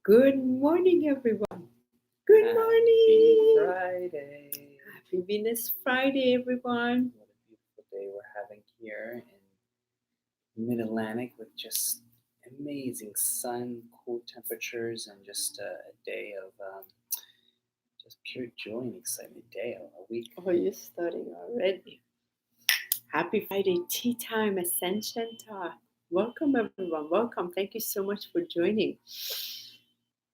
Good morning, everyone. Good Happy morning. Friday. Happy Venus Friday, everyone. What a beautiful day we're having here in Mid-Atlantic with just amazing sun, cool temperatures, and just a day of just pure joy and excitement day, a week. Oh, you're starting already. Happy Friday, tea time, Ascension talk. Welcome, everyone. Welcome. Thank you so much for joining.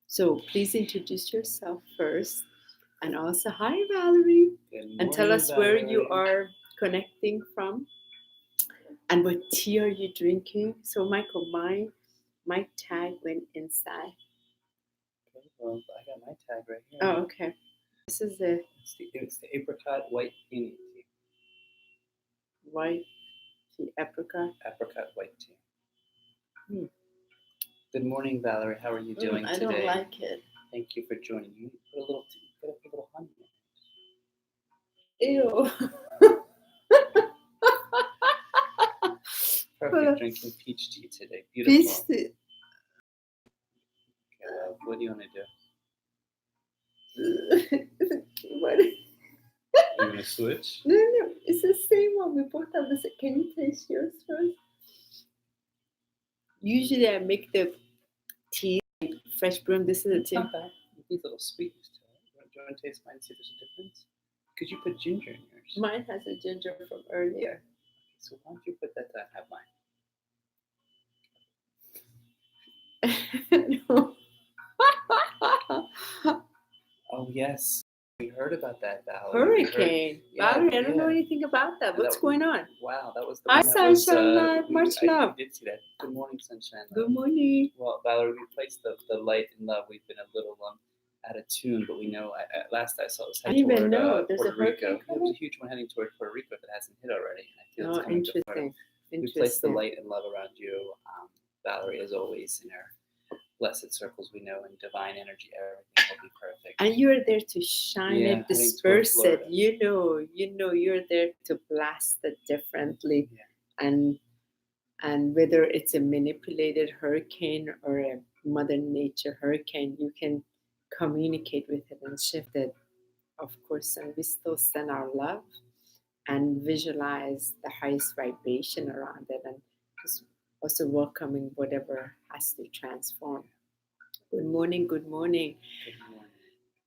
So, please introduce yourself first. And also, hi, Valerie. Good And tell morning, us where you Valerie. are connecting from and what tea are you drinking. So, Michael, my tag went inside. Okay, well, I got my tag right here. Oh, okay. This is a It's the apricot white peony tea. white tea apricot. Apricot white tea. Hmm. Good morning, Valerie. How are you doing I today? don't like it. Thank you for joining. You put a little, put a little honey in it. Ew. Perfect drinking peach tea today. Beautiful. Peach tea. Okay, well, what do you want to do? What? You want to switch? No, it's the same one. We both have the same. Can you taste yours first? Usually, I make the tea fresh brew. This is a It's tea. not bad. These little sweetness to it. Do you want to taste mine and see if there's a difference? Because you put ginger in yours. Mine has a ginger from earlier. Okay, so why don't you put that down and have mine? No. Oh, yes. We heard about that, Valerie. Hurricane. Yeah, Valerie, I don't know yeah. anything about that. What's going on? Wow, that was the Hi, one that was, Sunshine Love. Much love. I did see that. Good morning, Sunshine Love. Good morning. Well, Valerie, we placed the light and love. We've been a little out of tune, but we know last I saw it was I heading didn't even toward know. There's a Puerto Rico. hurricane There coming? was a huge one heading toward Puerto Rico that hasn't hit already, and I feel it's Oh, coming to Florida. interesting. We place the light and love around you, Valerie, as always, in our blessed circles. We know in divine energy, everything will be perfect. And you're there to shine Yeah, it, heading toward disperse it. Florida. You know, you're there to blast it differently. Yeah. And whether it's a manipulated hurricane or a Mother Nature hurricane, you can communicate with it and shift it, of course. And we still send our love and visualize the highest vibration around it, and just also welcoming whatever has to transform. Good morning, good morning. Good morning.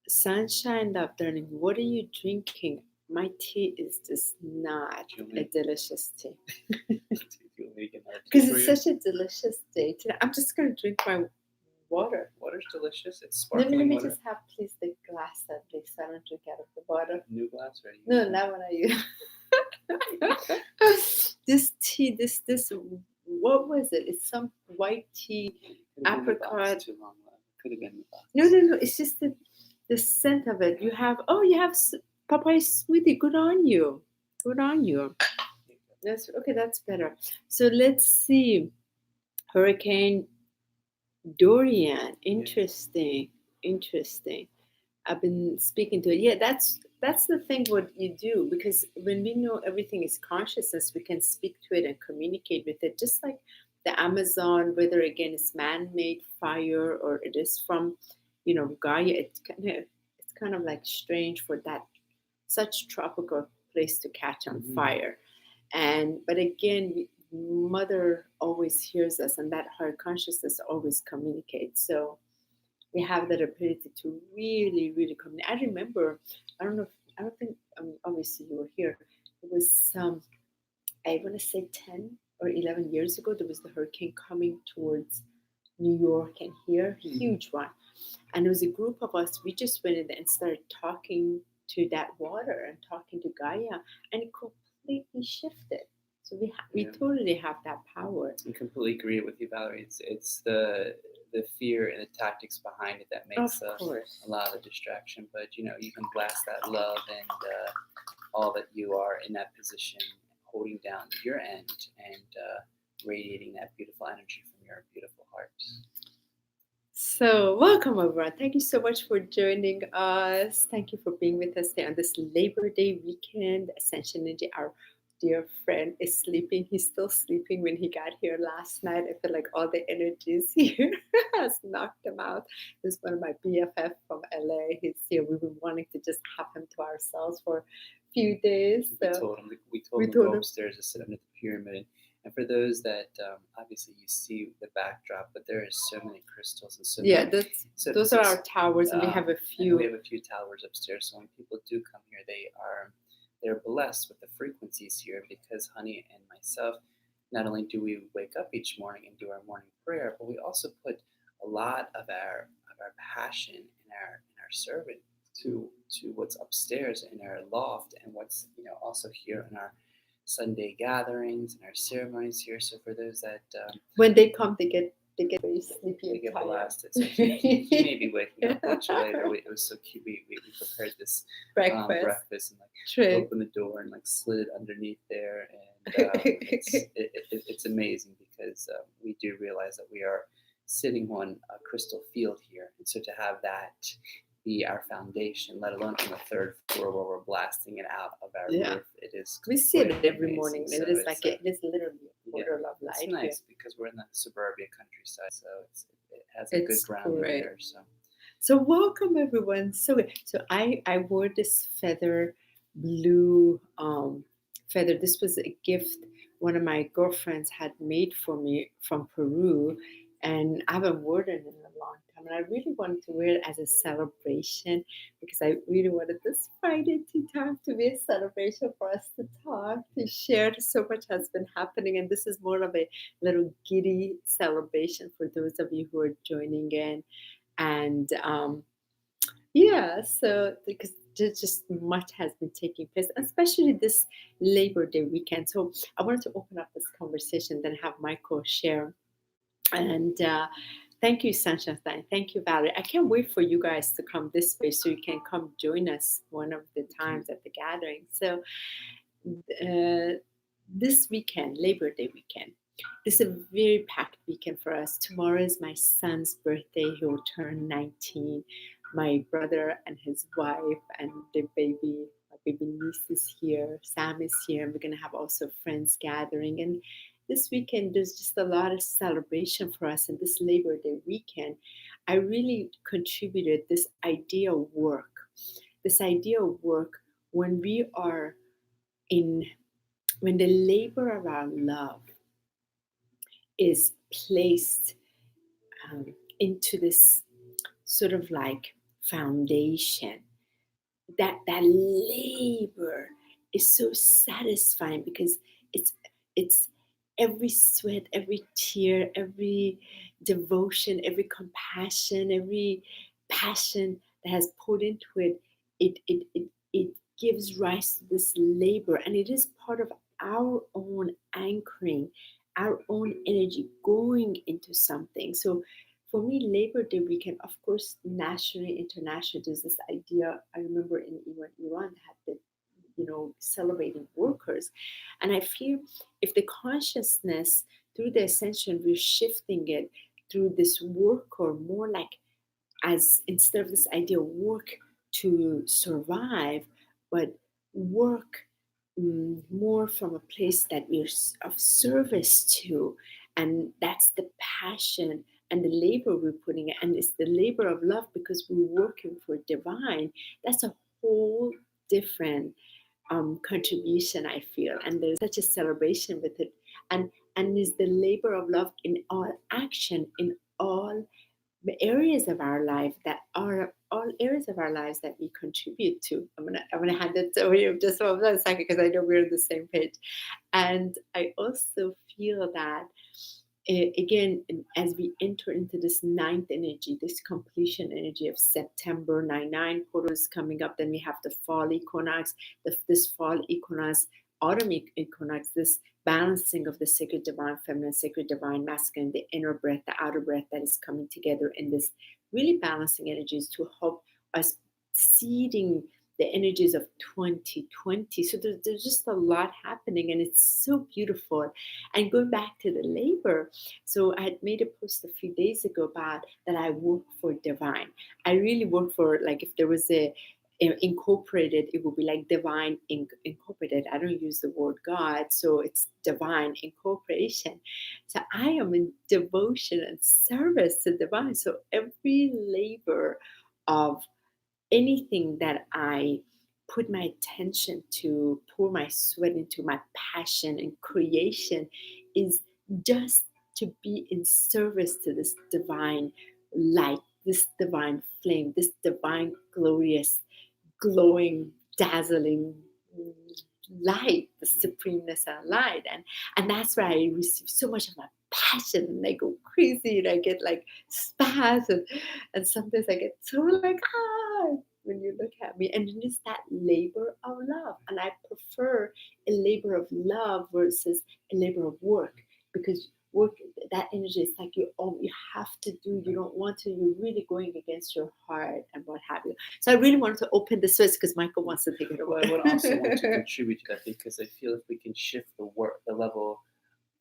Sunshine, love, darling, what are you drinking? My tea is just not a delicious tea. Because it's such a delicious day today. I'm just going to drink my water. Water's delicious. It's Let sparkling me water. just have, please, the glass at least. I don't drink out of the bottle. New glass, ready? No, not when I use. This tea, this, what was it? It's some white tea, apricot. Too long. Could have been in the box. No. It's just the scent of it. You have papaya smoothie. Good on you. Good on you. That's okay. That's better. So let's see. Hurricane Dorian. Interesting. I've been speaking to it. Yeah, that's the thing what you do, because when we know everything is consciousness, we can speak to it and communicate with it. Just like the Amazon, whether again it's man-made fire or it is from, Gaia, it's kind of like strange for that such tropical place to catch on fire. But again, Mother always hears us, and that higher consciousness always communicates. So we have that ability to really, really communicate. I remember, I don't think, obviously you were here. It was, I want to say 10 or 11 years ago, there was the hurricane coming towards New York and here, huge one. And it was a group of us, we just went in there and started talking to that water and talking to Gaia, and it completely shifted. So we totally have that power. I completely agree with you, Valerie. It's the fear and the tactics behind it that makes a lot of distraction. But you can blast that love and all that you are in that position, holding down your end and radiating that beautiful energy from your beautiful heart. So, welcome everyone. Thank you so much for joining us. Thank you for being with us today on this Labor Day weekend, Ascension Energy, our dear friend is sleeping. He's still sleeping when he got here last night. I feel like all the energies here has knocked him out. This is one of my BFF from LA. He's here. We've been wanting to just have him to ourselves for a few days. We So told him to go upstairs to sit under the pyramid. And for those that obviously you see the backdrop, but there is so many crystals and so yeah, many. those are our towers, and we have a few. We have a few towers upstairs. So when people do come here, they're blessed with the frequencies here because Honey and myself, not only do we wake up each morning and do our morning prayer, but we also put a lot of our passion and our servant to what's upstairs in our loft and what's also here in our Sunday gatherings and our ceremonies here. So for those that when they come, they get very sleepy. They get blasted. So he may be waking up much later. It was so cute. We prepared this breakfast and opened the door and slid it underneath there, and it's amazing because we do realize that we are sitting on a crystal field here, and so to have that be our foundation, let alone on the third floor where we're blasting it out of our roof. It is. We see it every morning. So it is it is literally a portal of light. It's nice because we're in the suburbia countryside, so it has a good ground there. So welcome everyone. So I wore this feather blue feather. This was a gift one of my girlfriends had made for me from Peru, and I haven't worn it in a long time. And I really wanted to wear it as a celebration because I really wanted this Friday tea time to be a celebration for us to talk, to share. So much has been happening, and this is more of a little giddy celebration for those of you who are joining in. And so because just much has been taking place, especially this Labor Day weekend. So I wanted to open up this conversation, then have Michael share. And thank you, Sunshine. Thank you, Valerie. I can't wait for you guys to come this way so you can come join us one of the times at the gathering. So this weekend, Labor Day weekend, this is a very packed weekend for us. Tomorrow is my son's birthday. He will turn 19. My brother and his wife and my baby niece is here. Sam is here. And we're going to have also friends gathering. And this weekend, there's just a lot of celebration for us. And this Labor Day weekend, I really contributed this idea of work. This idea of work when we are when the labor of our love is placed into this sort of foundation, that labor is so satisfying because it's every sweat, every tear, every devotion, every compassion, every passion that has put into it. It gives rise to this labor, and it is part of our own anchoring, our own energy going into something. So for me, Labor Day weekend, of course, nationally, internationally, there's this idea. I remember in Iran had the celebrating workers, and I feel if the consciousness through the Ascension, we're shifting it through this work, or more as instead of this idea of work to survive, but work more from a place that we're of service to, and that's the passion and the labor we're putting in, and it's the labor of love because we're working for divine. That's a whole different contribution, I feel, and there's such a celebration with it, and is the labor of love in all action, in all the areas of our life that are all areas of our lives that we contribute to. I'm gonna hand it over you just for a second because I know we're on the same page, and I also feel that again, as we enter into this ninth energy, this completion energy of September, 9/9 portal is coming up. Then we have the fall equinox, this fall equinox, autumn equinox, this balancing of the sacred divine feminine, sacred divine masculine, the inner breath, the outer breath that is coming together in this really balancing energies to help us seeding the energies of 2020. So there's just a lot happening, and it's so beautiful. And going back to the labor, so I had made a post a few days ago about that I work for divine. I really work for, if there was incorporated, it will be like divine incorporated. I don't use the word God, so it's divine incorporation. So I am in devotion and service to divine. So every labor of anything that I put my attention to, pour my sweat into, my passion and creation, is just to be in service to this divine light, this divine flame, this divine glorious, glowing, dazzling light, the supremeness of light. And that's where I receive so much of my passion, and I go crazy, and I get like spaz, and sometimes I get so like when you look at me. And it is that labor of love, and I prefer a labor of love versus a labor of work, because work, that energy is like you have to do, you don't want to, you're really going against your heart and what have you. So I really wanted to open the switch because Michael wants to take it away. Well, I would also want to contribute to that, because I feel if we can shift the level,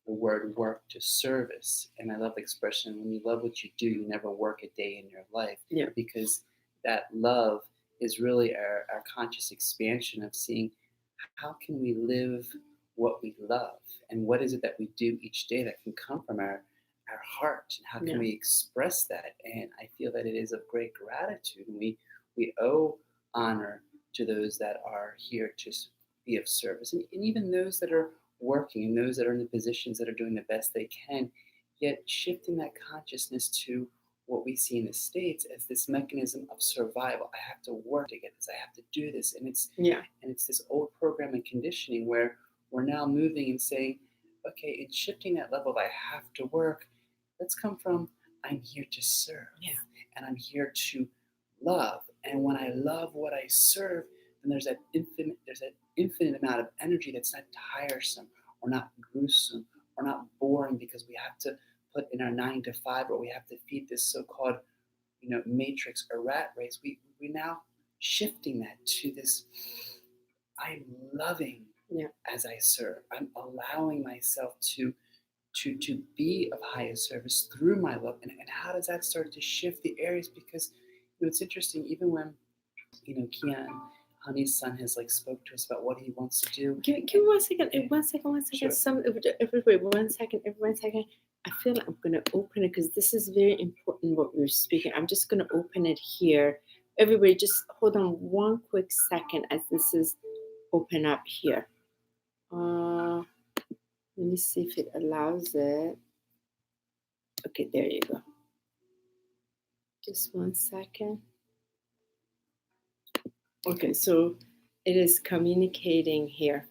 the word work to service. And I love the expression, when you love what you do, you never work a day in your life. Yeah. Because that love is really our conscious expansion of seeing how can we live what we love, and what is it that we do each day that can come from our heart, and how can we express that. And I feel that it is of great gratitude, and we owe honor to those that are here to be of service, and even those that are working, and those that are in the positions that are doing the best they can, yet shifting that consciousness to what we see in the States as this mechanism of survival. I have to work to get this, I have to do this. And it's this old program and conditioning where we're now moving and saying, okay, it's shifting that level of I have to work. Let's come from I'm here to serve. Yeah. And I'm here to love. And when I love what I serve, then there's that infinite amount of energy that's not tiresome or not gruesome or not boring, because we have to put in our 9 to 5, or we have to feed this so-called, matrix or rat race. We now shifting that to this. I'm loving as I serve. I'm allowing myself to be of highest service through my love. And how does that start to shift the areas? Because it's interesting, even when Kian, Honey's son, has spoke to us about what he wants to do. Give me 1 second. 1 second. 1 second. Sure. Everybody, 1 second. Every 1 second. I feel like I'm gonna open it because this is very important what we're speaking. I'm just gonna open it here. Everybody, just hold on 1 quick second as this is open up here. Let me see if it allows it. Okay, there you go. Just 1 second. Okay, so it is communicating here.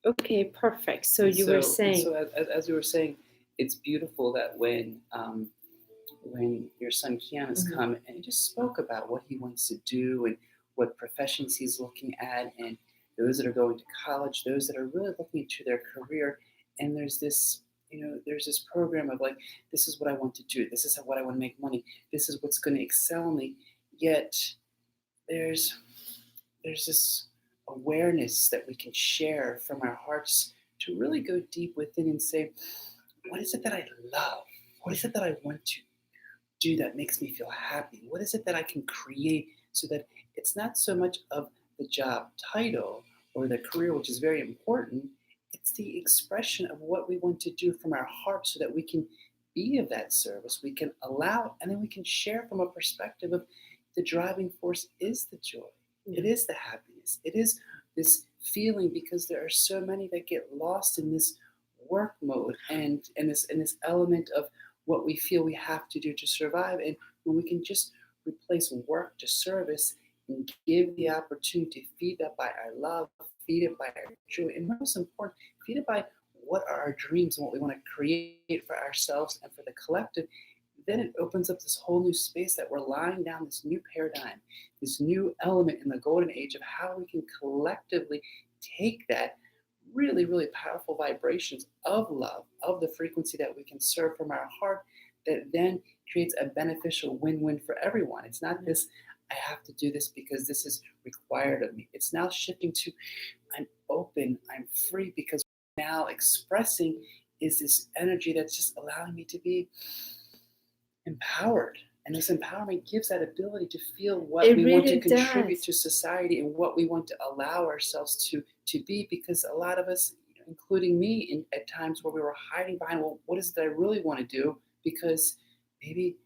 Okay, perfect. So you were saying. So as you were saying, it's beautiful that when your son Kian has come and he just spoke about what he wants to do and what professions he's looking at, and those that are going to college, those that are really looking into their career, and there's this program of this is what I want to do, this is what I want to make money, this is what's going to excel me. Yet there's this awareness that we can share from our hearts to really go deep within and say, what is it that I love? What is it that I want to do that makes me feel happy? What is it that I can create so that it's not so much of the job title or the career, which is very important. It's the expression of what we want to do from our heart so that we can be of that service. We can allow, and then we can share from a perspective of the driving force is the joy. It is the happiness. It is this feeling, because there are so many that get lost in this work mode and this element of what we feel we have to do to survive. And when we can just replace work to service and give the opportunity to feed that by our love, feed it by our joy, and most important, feed it by what are our dreams and what we want to create for ourselves and for the collective, then it opens up this whole new space that we're lying down, this new paradigm, this new element in the golden age of how we can collectively take that really, really powerful vibrations of love, of the frequency that we can serve from our heart, that then creates a beneficial win-win for everyone. It's not this, I have to do this because this is required of me. It's now shifting to, I'm open, I'm free, because now expressing is this energy that's just allowing me to be empowered, And this empowerment gives that ability to feel what we want to contribute to society and what we want to allow ourselves to be. Because a lot of us, including me, at times where we were hiding behind, well, what is it that I really want to do? Because maybe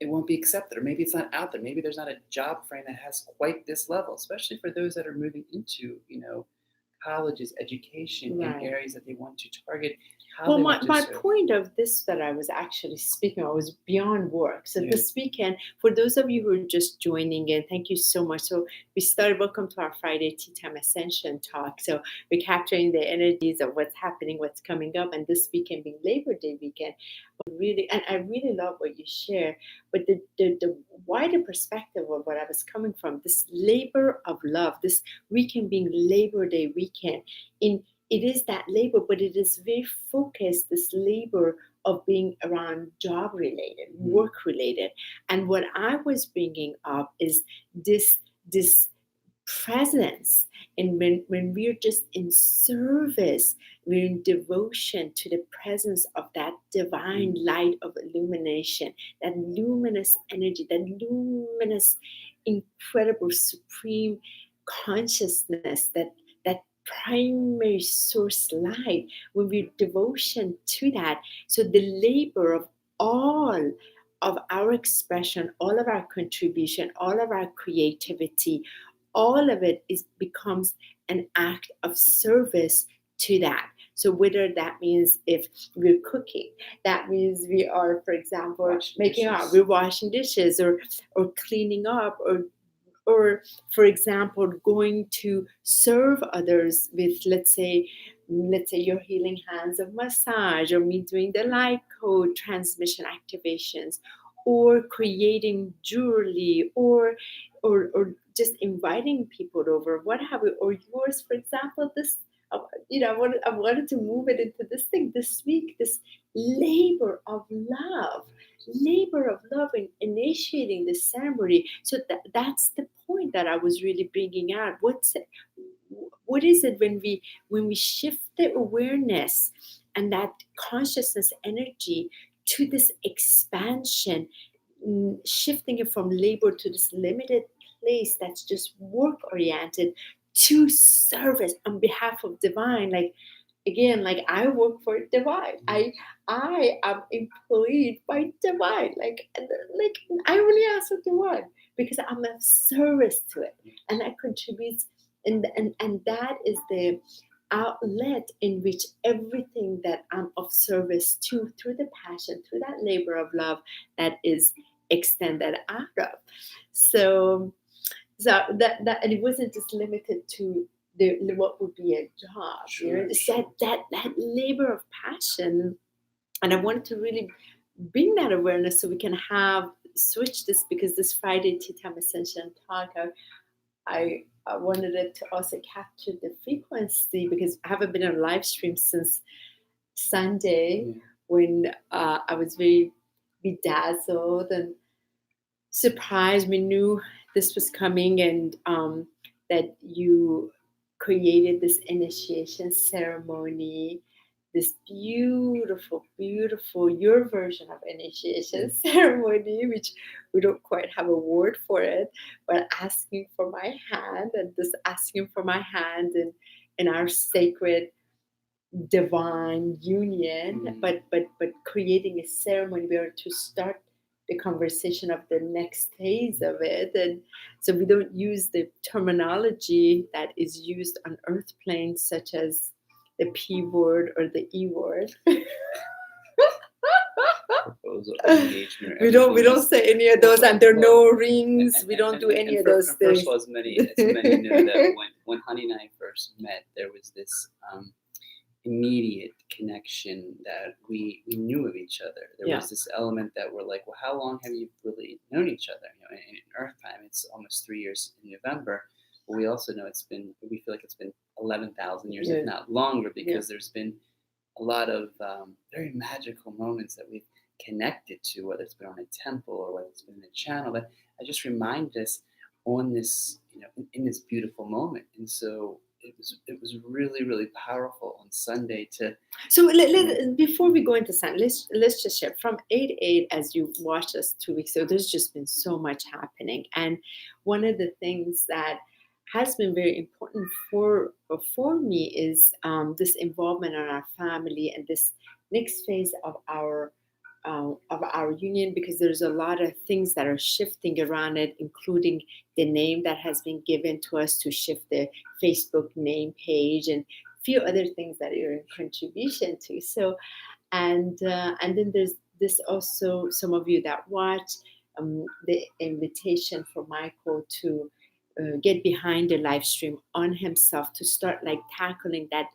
it won't be accepted, or maybe it's not out there. Maybe there's not a job frame that has quite this level, especially for those that are moving into, colleges, education, in areas that they want to target. Well, my point of this that I was actually speaking of was beyond work. So this weekend, for those of you who are just joining in, thank you so much. So we started, welcome to our Friday Tea Time Ascension talk. So we're capturing the energies of what's happening, what's coming up, and this weekend being Labor Day weekend. Really, and I really love what you share, but the wider perspective of what I was coming from, this labor of love, this weekend being Labor Day weekend, it is that labor, but it is very focused, this labor of being around job related, work related. And what I was bringing up is this presence. And when we're just in service, we're in devotion to the presence of that divine light of illumination, that luminous energy, that luminous, incredible, supreme consciousness, that primary source light, when we're devotion to that. So the labor of all of our expression, all of our contribution, all of our creativity, all of it becomes an act of service to that. So whether that means if we're cooking, that means we are, for example, we're washing dishes or cleaning up, or for example, going to serve others with, let's say your healing hands of massage, or me doing the light code transmission activations, or creating jewelry, or just inviting people over, what have you, or yours, for example, this. I wanted to move it into this thing this week, this labor of love in initiating the ceremony. So that's the point that I was really bringing out. What is it when we shift the awareness and that consciousness energy to this expansion, shifting it from labor to this limited place that's just work oriented, to service on behalf of divine. Like, again, like I work for divine. I am employed by divine. Like I only ask for divine because I'm of service to it, and that contributes, and that is the outlet in which everything that I'm of service to, through the passion, through that labor of love, that is extended out of. So that and it wasn't just limited to what would be a job. It's that labor of passion. And I wanted to really bring that awareness so we can switch this, because this Friday Tea Time Ascension talk, I wanted it to also capture the frequency, because I haven't been on live stream since Sunday, when I was very bedazzled and surprised. We knew this was coming, and that you created this initiation ceremony, this beautiful, your version of initiation ceremony, which we don't quite have a word for it, but asking for my hand, and this asking for my hand in our sacred divine union, but creating a ceremony where to start the conversation of the next phase of it. And so we don't use the terminology that is used on earth planes, such as the P word or the E word. Proposal, engagement. We don't say any of those, and there are no rings. We don't do any of those things. First of all, as many know, that when Honey and I first met, there was this immediate connection that we knew of each other. There was this element that we're like, well, how long have you really known each other? In Earth time, it's almost 3 years in November. But we also know we feel like it's been 11,000 years, if not longer, because there's been a lot of very magical moments that we've connected to, whether it's been on a temple or whether it's been in a channel, that I just remind us on this, in this beautiful moment. And so it was really, really powerful on Sunday to. So before we go into Sunday, let's just share from 8/8 as you watched us 2 weeks ago. There's just been so much happening, and one of the things that has been very important for me is this involvement in our family and this next phase of our union, because there's a lot of things that are shifting around it, including the name that has been given to us to shift the Facebook name page and few other things that are in contribution to. So, and then there's this also, some of you that watch the invitation for Michael to get behind the live stream on himself, to start like tackling that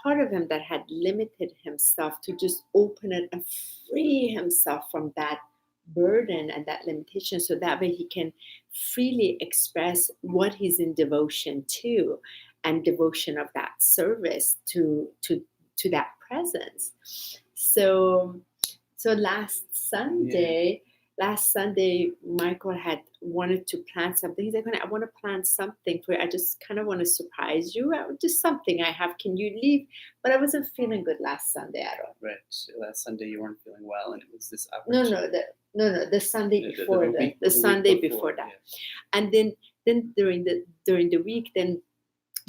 part of him that had limited himself, to just open it and free himself from that burden and that limitation, so that way he can freely express what he's in devotion to, and devotion of that service to that presence. So last Sunday, Michael had wanted to plant something. He's like, "Honey, I want to plant something for you. I just kind of want to surprise you. Just something I have. Can you leave?" But I wasn't feeling good last Sunday at all. Right. So last Sunday you weren't feeling well, and it was this No, opportunity. the Sunday before the Sunday before that, yeah. And then during the week, then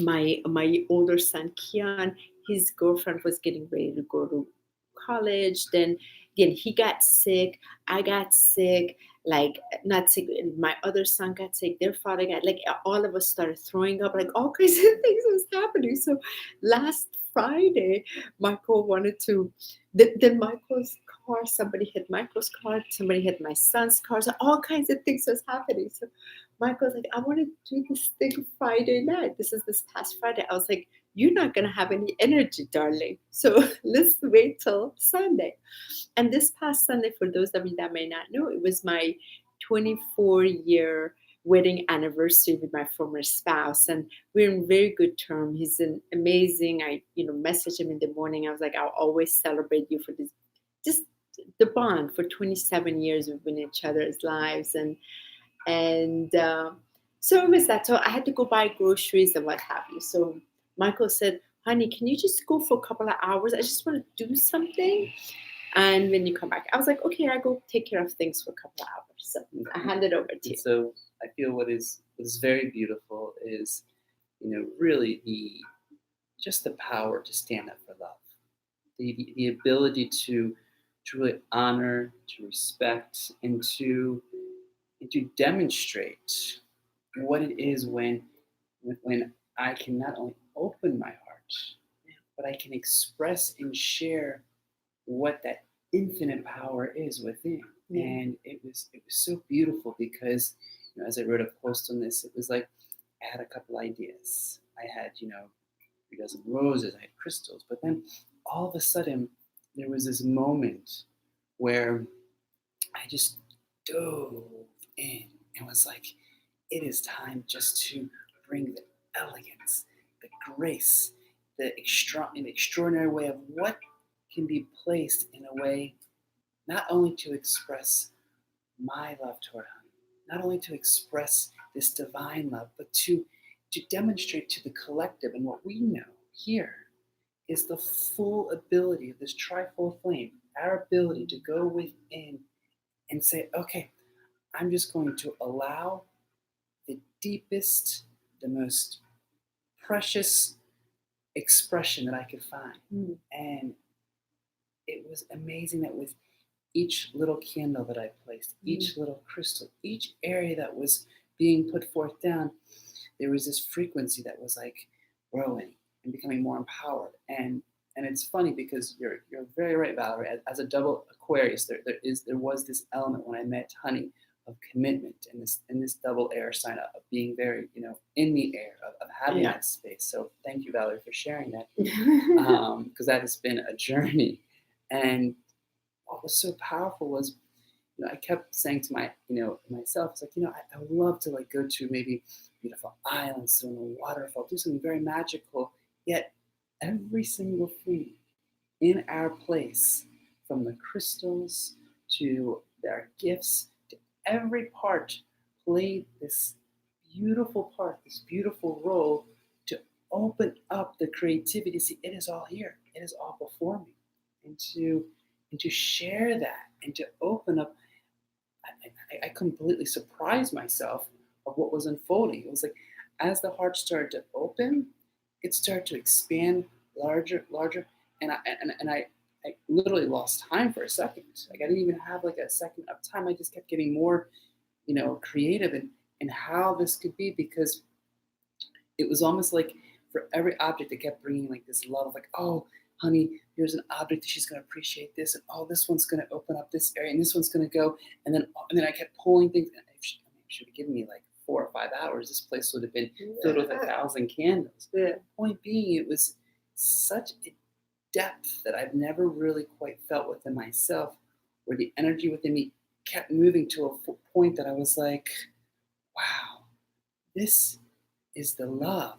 my older son Kian, his girlfriend was getting ready to go to college. Then again, he got sick. I got sick. Like, not sick. My other son got sick. Their father got, like, all of us started throwing up. Like, all kinds of things was happening. So last Friday, Michael wanted to. Then Michael's car. Somebody hit Michael's car. Somebody hit my son's car. So all kinds of things was happening. So Michael's like, "I want to do this thing Friday night." This is this past Friday. I was like, "You're not going to have any energy, darling. So let's wait till Sunday." And this past Sunday, for those of you that may not know, it was my 24-year wedding anniversary with my former spouse. And we're in very good terms. He's an amazing, I, messaged him in the morning. I was like, "I'll always celebrate you for this, just the bond for 27 years we've been in each other's lives." And so it was that. So I had to go buy groceries and what have you. So Michael said, "Honey, can you just go for a couple of hours? I just want to do something. And when you come back," I was like, "Okay, I go take care of things for a couple of hours." So I hand it over to you. So I feel what is very beautiful is, really just the power to stand up for love, the ability to really honor, to respect, and to demonstrate what it is when I can not only open my heart, but I can express and share what that infinite power is within. Yeah. And it was so beautiful because, as I wrote a post on this, it was like I had a couple ideas. I had, 3 dozen roses, I had crystals, but then all of a sudden there was this moment where I just dove in and was like, it is time just to bring the elegance, the grace, an extraordinary way of what can be placed in a way not only to express my love toward Honey, not only to express this divine love, but to demonstrate to the collective, and what we know here is the full ability of this trifold flame, our ability to go within and say, okay, I'm just going to allow the deepest, the most precious expression that I could find. Mm. And it was amazing that with each little candle that I placed, each little crystal, each area that was being put forth down, there was this frequency that was like growing and becoming more empowered. And it's funny because you're very right, Valerie. As a double Aquarius, there was this element when I met Honey of commitment, and this double air sign of being very, in the air, of having that space. So thank you, Valerie, for sharing that, because that has been a journey. And what was so powerful was, I kept saying to myself, it's like, I would love to like go to maybe beautiful islands, sit on a waterfall, do something very magical. Yet every single thing in our place, from the crystals to their gifts, to every part, played this beautiful part, this beautiful role to open up the creativity. See, it is all here. It is all before me. And to share that and to open up, I completely surprised myself of what was unfolding. It was like as the heart started to open, it started to expand larger, larger, and I literally lost time for a second. Like I didn't even have like a second of time. I just kept getting more, creative and how this could be, because it was almost like for every object, it kept bringing like this love of like, oh, honey, here's an object that she's going to appreciate this, and oh, this one's going to open up this area, and this one's going to go, and then I kept pulling things. And if she would give me like 4 or 5 hours, this place would have been filled with 1,000 candles. Yeah. Point being, it was such a depth that I've never really quite felt within myself, where the energy within me kept moving to a point that I was like, wow, this is the love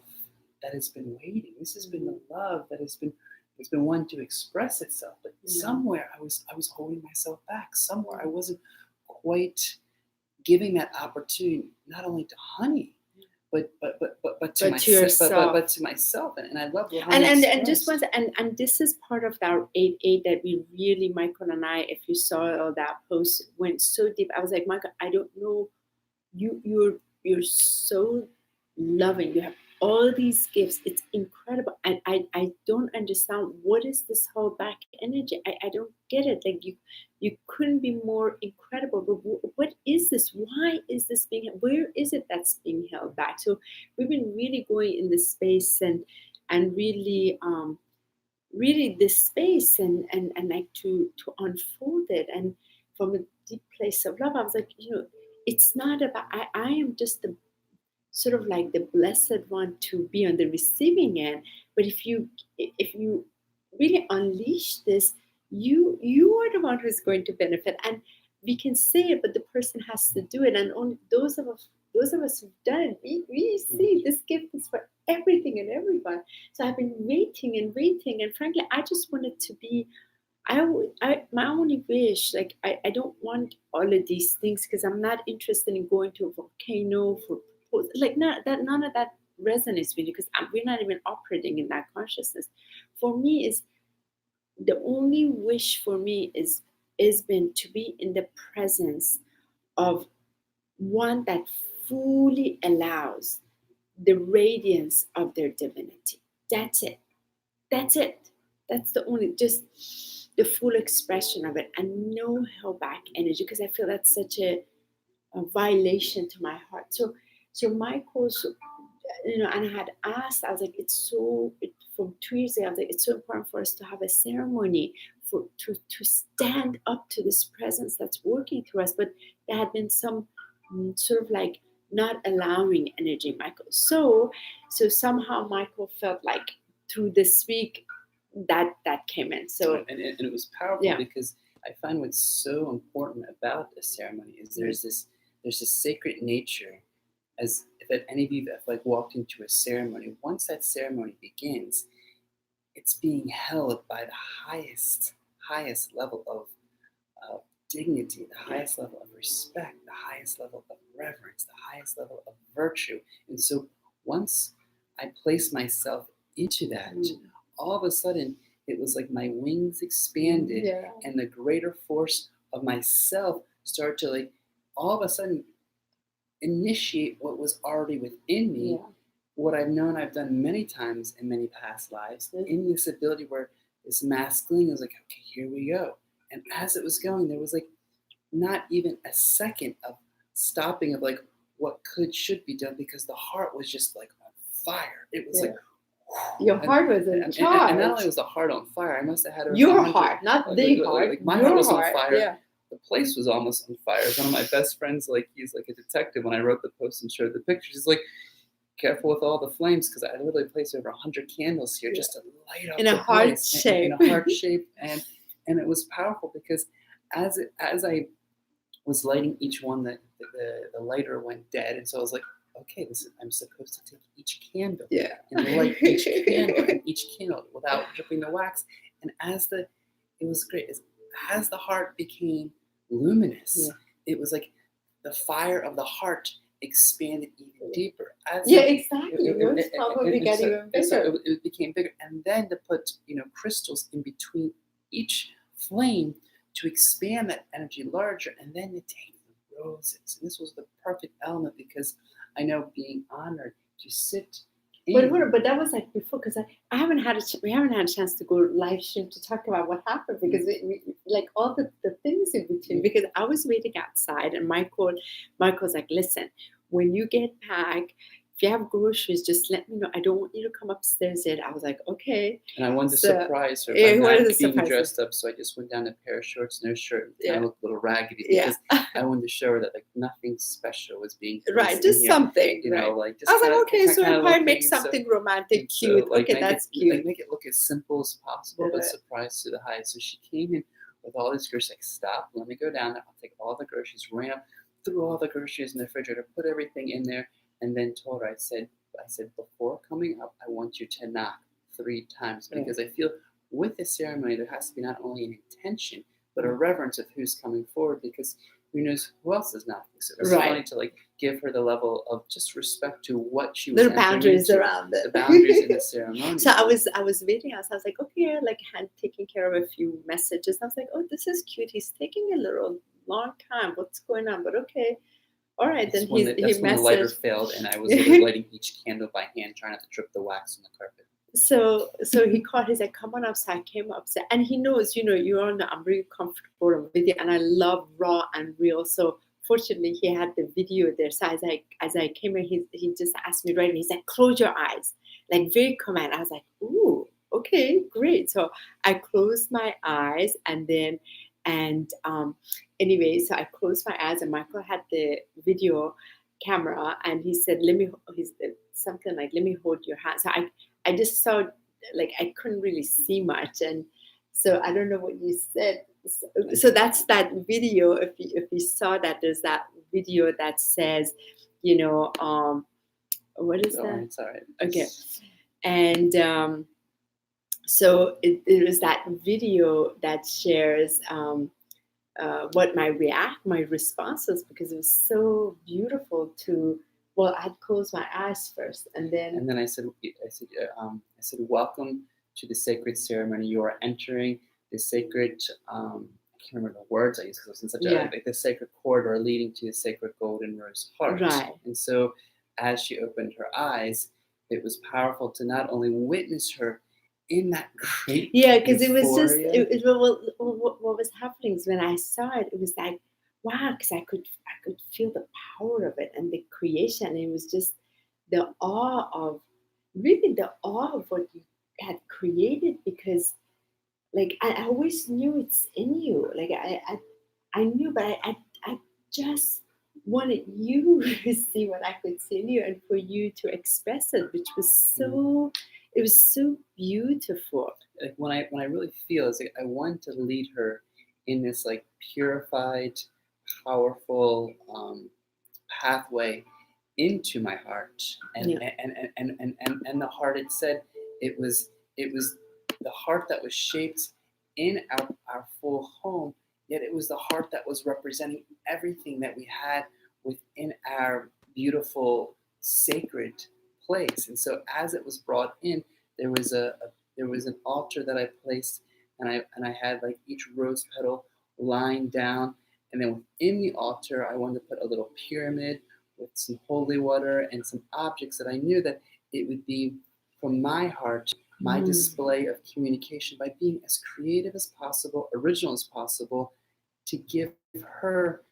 that has been waiting. This has been the love that has been wanting to express itself. But somewhere I was holding myself back. Somewhere I wasn't quite giving that opportunity, not only to honey, but to myself, but to myself. And I love the and just once, and this is part of our 8-8 that we really, Michael and I, if you saw that post, went so deep. I was like, Michael, I don't know, you're so loving. You have all these gifts. It's incredible. And I don't understand what is this whole back energy. I don't get it. Like you couldn't be more incredible. But what is this? Why is this being? Where is it that's being held back? So we've been really going in this space and really really this space and like to unfold it, and from a deep place of love. I was like, it's not about. I am just the sort of like the blessed one to be on the receiving end. But if you really unleash this, you are the one who's going to benefit. And we can say it, but the person has to do it. And only those of us who've done it, we see this gift is for everything and everyone. So I've been waiting and frankly, I just wanted to be. My only wish, like I don't want all of these things, because I'm not interested in going to a volcano for like none of that resonates with you, because we're not even operating in that consciousness. For me, is the only wish for me is been to be in the presence of one that fully allows the radiance of their divinity. That's it. That's it. That's the only, just the full expression of it, and no held back energy, because I feel that's such a violation to my heart. So Michael's, and I had asked, I was like, from 2 years ago, I was like, it's so important for us to have a ceremony to stand up to this presence that's working through us. But there had been some sort of like not allowing energy, Michael. So somehow Michael felt like through this week that came in. So and it was powerful, because I find what's so important about a ceremony is there's this sacred nature. As if any of you have like walked into a ceremony, once that ceremony begins, it's being held by the highest level of dignity, the highest level of respect, the highest level of reverence, the highest level of virtue. And so once I placed myself into that, all of a sudden it was like my wings expanded, and the greater force of myself started to like all of a sudden initiate what was already within me, what I've known I've done many times in many past lives, in this ability where this masculine was like, okay, here we go. And as it was going, there was like not even a second of stopping of like what should be done, because the heart was just like on fire. It was like, your heart was in charge. And not only was the heart on fire, I must have had your heart, not the heart. Like my heart was on fire. Yeah. The place was almost on fire. One of my best friends, like he's like a detective. When I wrote the post and showed the pictures, he's like, careful with all the flames, because I literally placed over 100 candles here just to light up in a heart shape. In a heart shape, and it was powerful, because as I was lighting each one, the lighter went dead, and so I was like, okay, I'm supposed to take each candle and light each candle and each candle without dripping the wax. And it was great. As the heart became luminous, it was like the fire of the heart expanded even deeper. Exactly. Yours probably got even bigger. So it became bigger, and then to put crystals in between each flame to expand that energy larger, and then to take the roses. And this was the perfect element because I know being honored to sit. But that was like before, because we haven't had a chance to go live stream to talk about what happened, because we like all the things in between, because I was waiting outside and Michael's like, listen, when you get back, if you have groceries, just let me know. I don't want you to come upstairs yet. I was like, okay. And I wanted to surprise her by not being dressed up, so I just went down a pair of shorts, no shirt, and I looked a little raggedy because I wanted to show her that like nothing special was being just something, like just I was like, okay, so if I make something romantic, cute, okay, that's cute. Like make it look as simple as possible, but surprise to the highest. So she came in with all these groceries, like, stop, let me go down there, I'll take all the groceries, ran up, threw all the groceries in the refrigerator, put everything in there, and then told her, I said, before coming up, I want you to knock 3 times, because I feel with the ceremony, there has to be not only an intention, but a reverence of who's coming forward, because who knows who else is knocking. So it's funny to like give her the level of just respect to what she was. Little boundaries around it. The boundaries in the ceremony. So I was waiting. I was like, okay, like taking care of a few messages. I was like, oh, this is cute. He's taking a little long time. What's going on? But okay. All right, then when the lighter failed, and I was lighting each candle by hand, trying not to trip the wax on the carpet. So he called. He's like, "Come on upstairs." I came upstairs, and he knows, you're on. I'm really comfortable with you, and I love raw and real. So fortunately, he had the video there. So as I came in, he just asked me right, and he said, "Close your eyes," like very command. I was like, "Ooh, okay, great." So I closed my eyes, and then. Anyway, so I closed my eyes, and Michael had the video camera, and he said, something like, "Let me hold your hand." So I just saw, like, I couldn't really see much, and so I don't know what you said. So that's that video. If you saw that, there's that video that says, what is that? It's all right. Okay, and. So it was that video that shares what my responses, because it was so beautiful to. Well, I'd close my eyes first, and then I said, welcome to the sacred ceremony. You are entering the sacred. I can't remember the words I used because it was in such like the sacred corridor leading to the sacred golden rose heart. Right. And so, as she opened her eyes, it was powerful to not only witness her in that great because it was just what was happening is when I saw it, it was like, wow, because I could feel the power of it and the creation. And it was just the awe of what you had created, because like I always knew it's in you. Like I knew, but I just wanted you to see what I could see in you, and for you to express it, which was so. It was so beautiful. Like when I really feel is like I want to lead her in this like purified, powerful pathway into my heart, and the heart. It said it was the heart that was shaped in our full home. Yet it was the heart that was representing everything that we had within our beautiful sacred place. And so as it was brought in, there was an altar that I placed, and I had like each rose petal lying down, and then within the altar I wanted to put a little pyramid with some holy water and some objects that I knew that it would be from my heart, my display of communication, by being as creative as possible, original as possible, to give her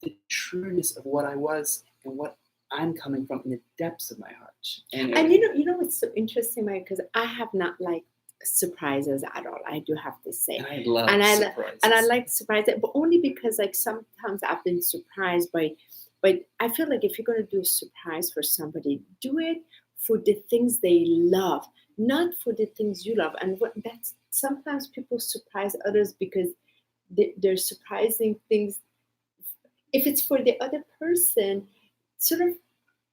the trueness of what I was and what I'm coming from in the depths of my heart. And you know what's so interesting, Mike, because I have not liked surprises at all. I do have to say. And I love surprises. And I like surprises, but only because like sometimes I've been surprised by. But I feel like if you're going to do a surprise for somebody, do it for the things they love, not for the things you love. And that's sometimes people surprise others because they're surprising things. If it's for the other person, sort of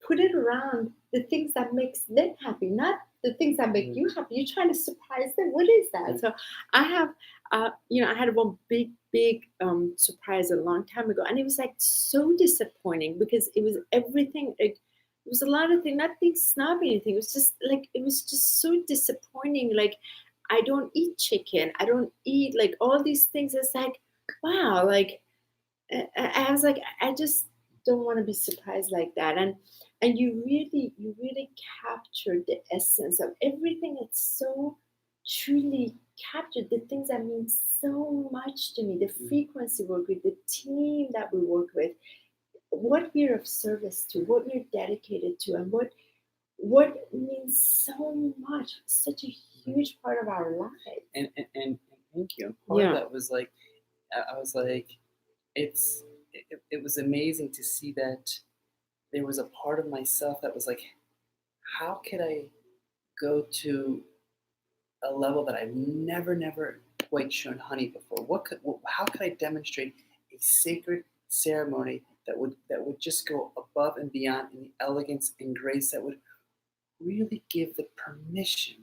put it around the things that makes them happy, not the things that make you happy. You're trying to surprise them. What is that? So I have, I had one big surprise a long time ago, and it was like so disappointing because it was everything. It was a lot of things, not being snobby or anything. It was just like it was just so disappointing. Like I don't eat chicken. I don't eat like all these things. It's like wow, like I was like, I just don't want to be surprised like that. And you really captured the essence of everything. It's so truly captured the things that mean so much to me. The frequency we work with, the team that we work with, what we're of service to, what we're dedicated to, and what means so much, such a huge part of our life. And thank you. Part of that was like, I was like, it was amazing to see that there was a part of myself that was like, how could I go to a level that I've never quite shown honey before? How could I demonstrate a sacred ceremony that would just go above and beyond in the elegance and grace that would really give the permission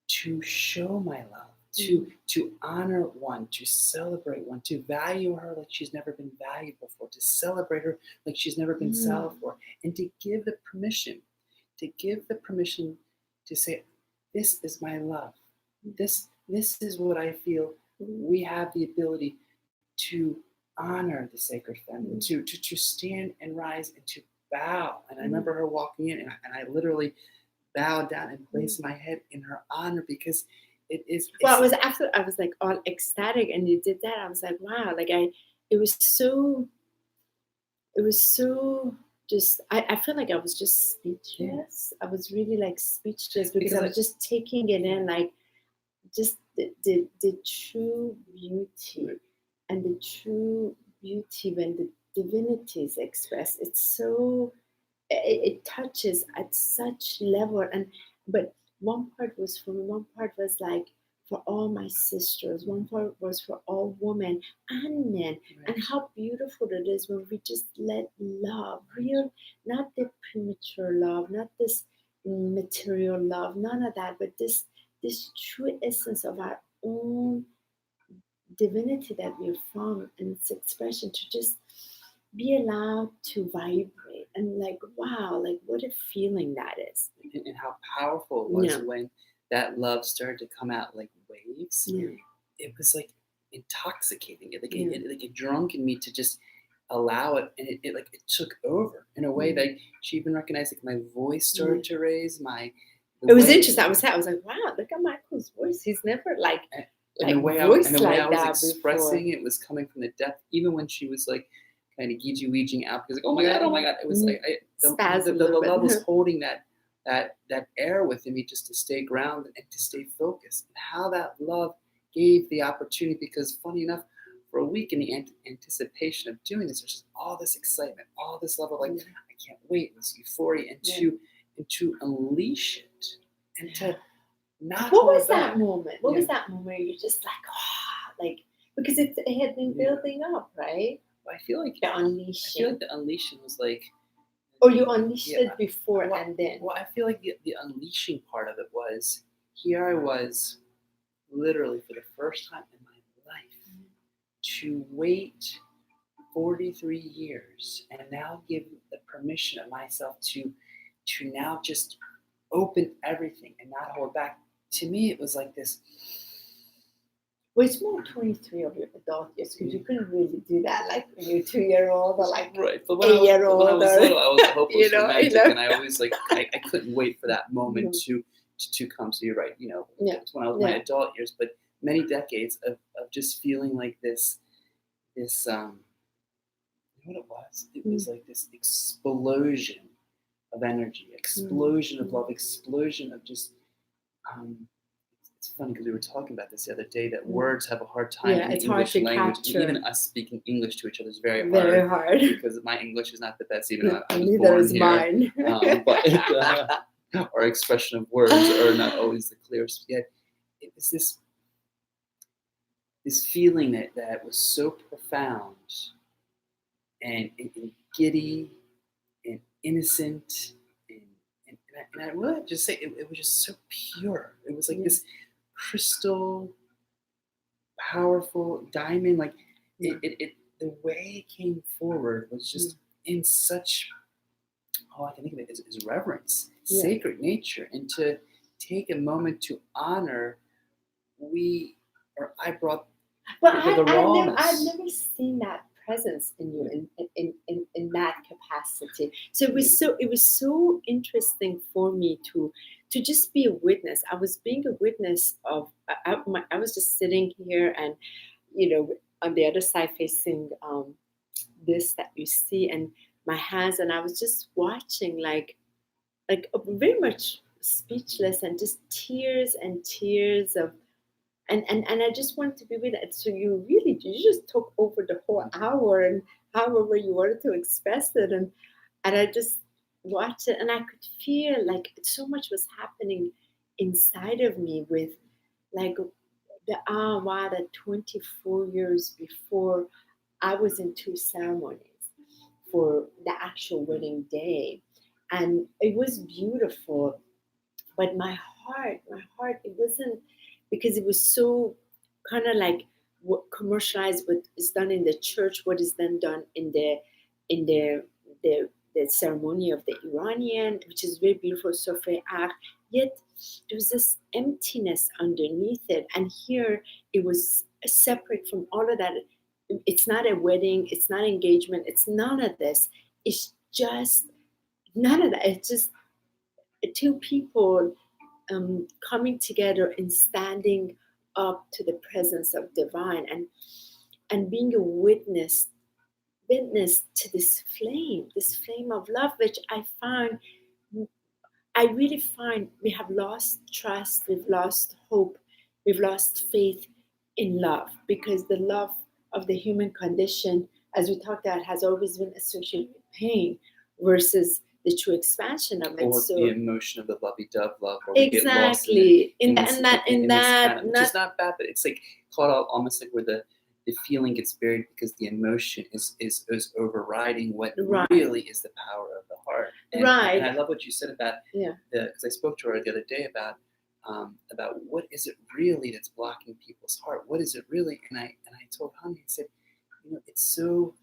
to show my love, to honor one, to celebrate one, to value her like she's never been valued before, to celebrate her like she's never been celebrated before, and to give the permission to say, this is my love. This is what I feel. We have the ability to honor the sacred feminine, to stand and rise and to bow. And I remember her walking in, and I literally bowed down and placed my head in her honor because it is. Well, I was like all ecstatic, and you did that. I was like, wow, like it was so just, I feel like I was just speechless. I was really like speechless because I was just taking it in, like just the true beauty and the true beauty when the divinity is expressed. It's so it touches at such level. But one part was for me, one part was like for all my sisters, one part was for all women and men. And how beautiful it is when we just let love, real, not the premature love, not this material love, none of that, but this true essence of our own divinity that we're from and its expression, to just be allowed to vibrate. And like wow, like what a feeling that is. And how powerful it was when that love started to come out like waves. It was like intoxicating. It drunken me to just allow it, and it took over in a way that she even recognized. Like my voice started to raise. It was interesting. I was like, wow, look at Michael's voice. He's never like the way I was expressing it was coming from the depth. Even when she was like kind of geejing out because like, oh my god, it was like the love was holding that air within me just to stay grounded and to stay focused. And how that love gave the opportunity, because funny enough, for a week in the anticipation of doing this, there's just all this excitement, all this love of like, I can't wait, this euphoria, and to unleash it and to not. What was that moment? What was that moment where you're just like, oh, like, because it had been building up, right? I feel like the unleashing. I feel like the unleashing was like. Or you unleashed it before and then. Well, I feel like the unleashing part of it was, here I was, literally for the first time in my life, to wait 43 years and now give the permission of myself to now just open everything and not hold back. To me, it was like this. Well, it's more 23 of your adult years, because you couldn't really do that like when you're 2-year-old or like right. But 8-year-old. When I was little, I was hopeless romantic, and I always like I couldn't wait for that moment to come. So you're right. It's when I was in my adult years, but many decades of just feeling like this what it was. It was like this explosion of energy, explosion of love, explosion of just. It's funny because we were talking about this the other day, that words have a hard time in the English language. And even us speaking English to each other is very hard. Because my English is not the best, even though I was born here. Mine. But our expression of words are not always the clearest. Yet it was this feeling that was so profound and giddy and innocent and And I really have to say, it was just so pure. It was like this crystal, powerful diamond. Like the way it came forward was just in such, all I can think of it is reverence, sacred nature, and to take a moment to honor. I brought Well, the rawness. I've never seen that presence in you in that capacity. So it was so interesting for me to just be a witness. I was being a witness of. I was just sitting here, and on the other side facing this that you see, and my hands, and I was just watching, very much speechless, and just tears and tears of, and I just wanted to be with it. So you just took over the whole hour, and however you wanted to express it, and I just watched it, and I could feel like so much was happening inside of me with, like, wow, that 24 years before I was in two ceremonies for the actual wedding day, and it was beautiful. But my heart, it wasn't, because it was so kind of like what commercialized, what is done in the church, what is then done in the the ceremony of the Iranian, which is very beautiful, Sofre Art. Yet there was this emptiness underneath it, and here it was separate from all of that. It's not a wedding, it's not engagement, it's none of this. It's just none of that. It's just two people coming together and standing up to the presence of divine, and being a witness to this flame of love, which I really find we have lost trust, we've lost hope, we've lost faith in love, because the love of the human condition, as we talked about, has always been associated with pain versus the true expansion of it. Or so the emotion of the lovey-dove love, or we get lost exactly in that, which is not bad, but it's like called out almost like where the feeling gets buried because the emotion is overriding what really is the power of the heart. And I love what you said about because I spoke to her the other day about what is it really that's blocking people's heart? What is it really? And I told Honey, I said, it's so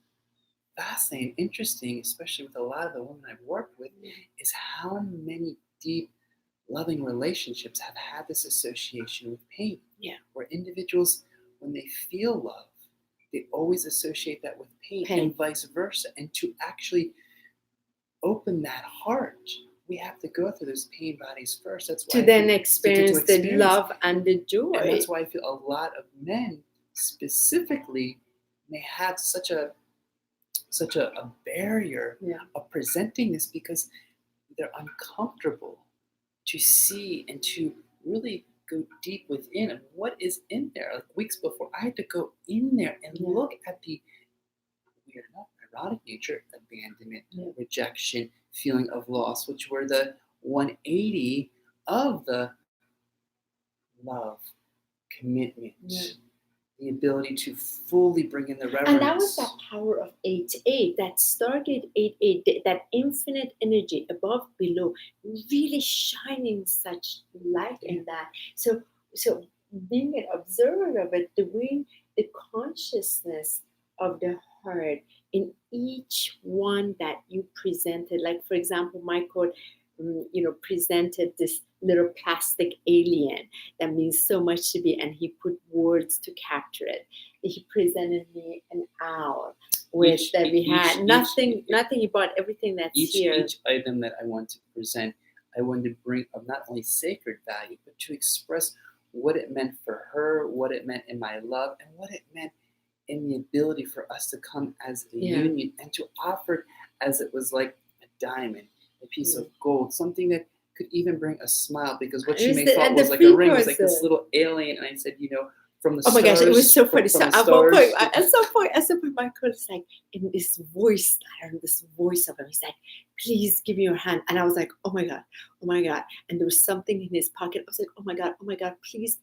fascinating, interesting, especially with a lot of the women I've worked with, is how many deep, loving relationships have had this association with pain. Yeah. Where individuals, when they feel love, they always associate that with pain. And vice versa. And to actually open that heart, we have to go through those pain bodies first. That's why to then experience the love and the joy. And that's why I feel a lot of men specifically may have such a barrier of presenting this, because they're uncomfortable to see and to really go deep within. And what is in there? Like weeks before, I had to go in there and look at the weird enough erotic nature, abandonment, rejection, feeling of loss, which were the 180 of the love, commitment, the ability to fully bring in the reverence. And that was that power of 8-8, that Stargate 8-8, that infinite energy above, below, really shining such light in that. So being an observer of it, the consciousness of the heart in each one that you presented. Like, for example, Michael, presented this little plastic alien that means so much to me, and he put words to capture it. He presented me an owl nothing. He bought everything that's here. Each item that I want to present, I wanted to bring of not only sacred value, but to express what it meant for her, what it meant in my love, and what it meant in the ability for us to come as a union, and to offer as it was like a diamond, a piece of gold, something that could even bring a smile, because what she may thought was like a ring was like this little alien. And I said, from the stars. Oh my gosh, it was so funny. So at some point, Michael was like, in this voice, this voice of him, he's like, please give me your hand. And I was like, oh my God. And there was something in his pocket. I was like, oh my God, please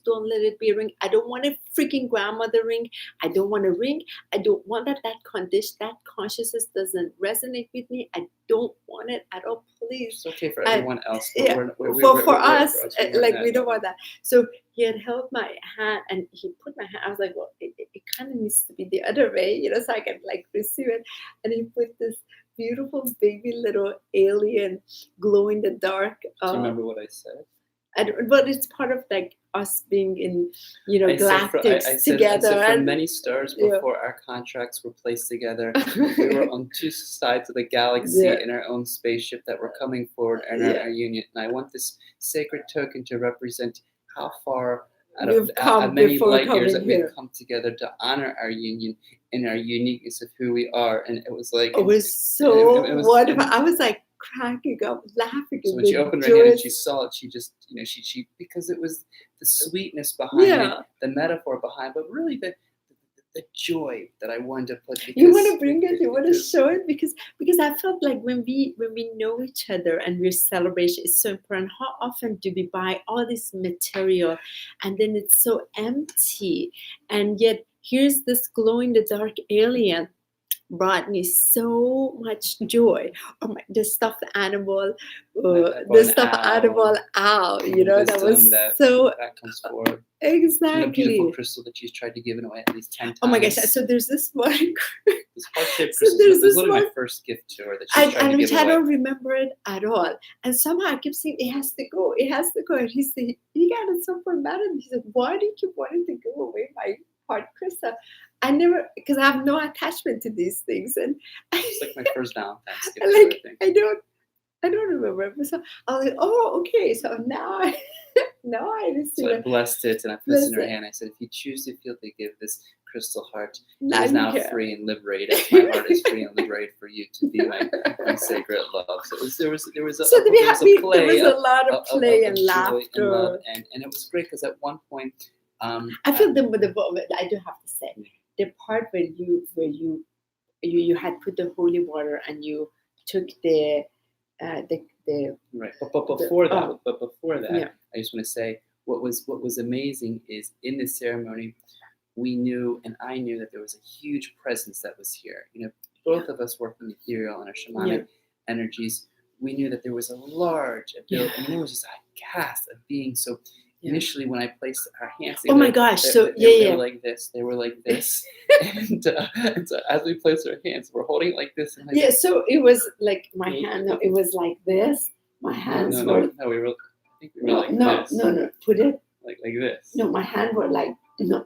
don't let it be a ring. I don't want a freaking grandmother ring. I don't want a ring. I don't want that condition, that consciousness doesn't resonate with me. I don't want it at all. Please. It's okay for everyone else, but Yeah, for us, like we don't want that. So he had held my hand and he put my hand. I was like, well, it kind of needs to be the other way, so I can like receive it. And he put this beautiful baby little alien glow in the dark. Do you remember what I said? But it's part of like us being in, galactics together. I said, from many stars before our contracts were placed together, we were on two sides of the galaxy in our own spaceship that were coming forward in our union. And I want this sacred token to represent how far out of many light years that we've come together to honor our union and our uniqueness of who we are. And it was like, it was so wonderful. I was like cracking up, laughing. So when she opened her hand and she saw it, she just, she because it was the sweetness behind it, the metaphor behind, but really the joy that I wanted to put. You want to bring it, you want to show it, because I felt like when we know each other and we're celebration is so important. How often do we buy all this material and then it's so empty, and yet here's this glow in the dark alien brought me so much joy. Oh my, the stuffed animal, animal owl, that was that comes forward. Exactly. And the beautiful crystal that she's tried to give away at least 10 times. Oh my gosh! So there's this one. This heart-shaped crystal. This is literally my first gift to her that she's tried to give away. I don't remember it at all. And somehow I kept saying, it has to go. It has to go. And he said, he got it so far mad. And he said, why do you keep wanting to give away my heart crystal? I never, because I have no attachment to these things. And it's like my first Valentine's gift. I don't remember. So I was like, oh, okay. So now I receive it. So I blessed it and I put it in her hand. I said, if you choose to feel to give this crystal heart, it is now free and liberated. My heart is free and liberated for you to be my sacred love. So there was a lot of play and laughter. And it was great because at one point, I feel I do have to say, the part where you had put the holy water and you took the right. But before that, I just want to say what was amazing is in this ceremony, we knew and I knew that there was a huge presence that was here. Both of us work in ethereal and our shamanic energies. We knew that there was a large ability, and there was just a cast of beings. So initially, when I placed our hands together, oh my gosh! They were like this. They were like this, and so as we placed our hands, we're holding it like this. And so it was like my hand. No, it was like this. My hands were. No, we were. I think we were like this. No. Put it like this. No, my hand were like no.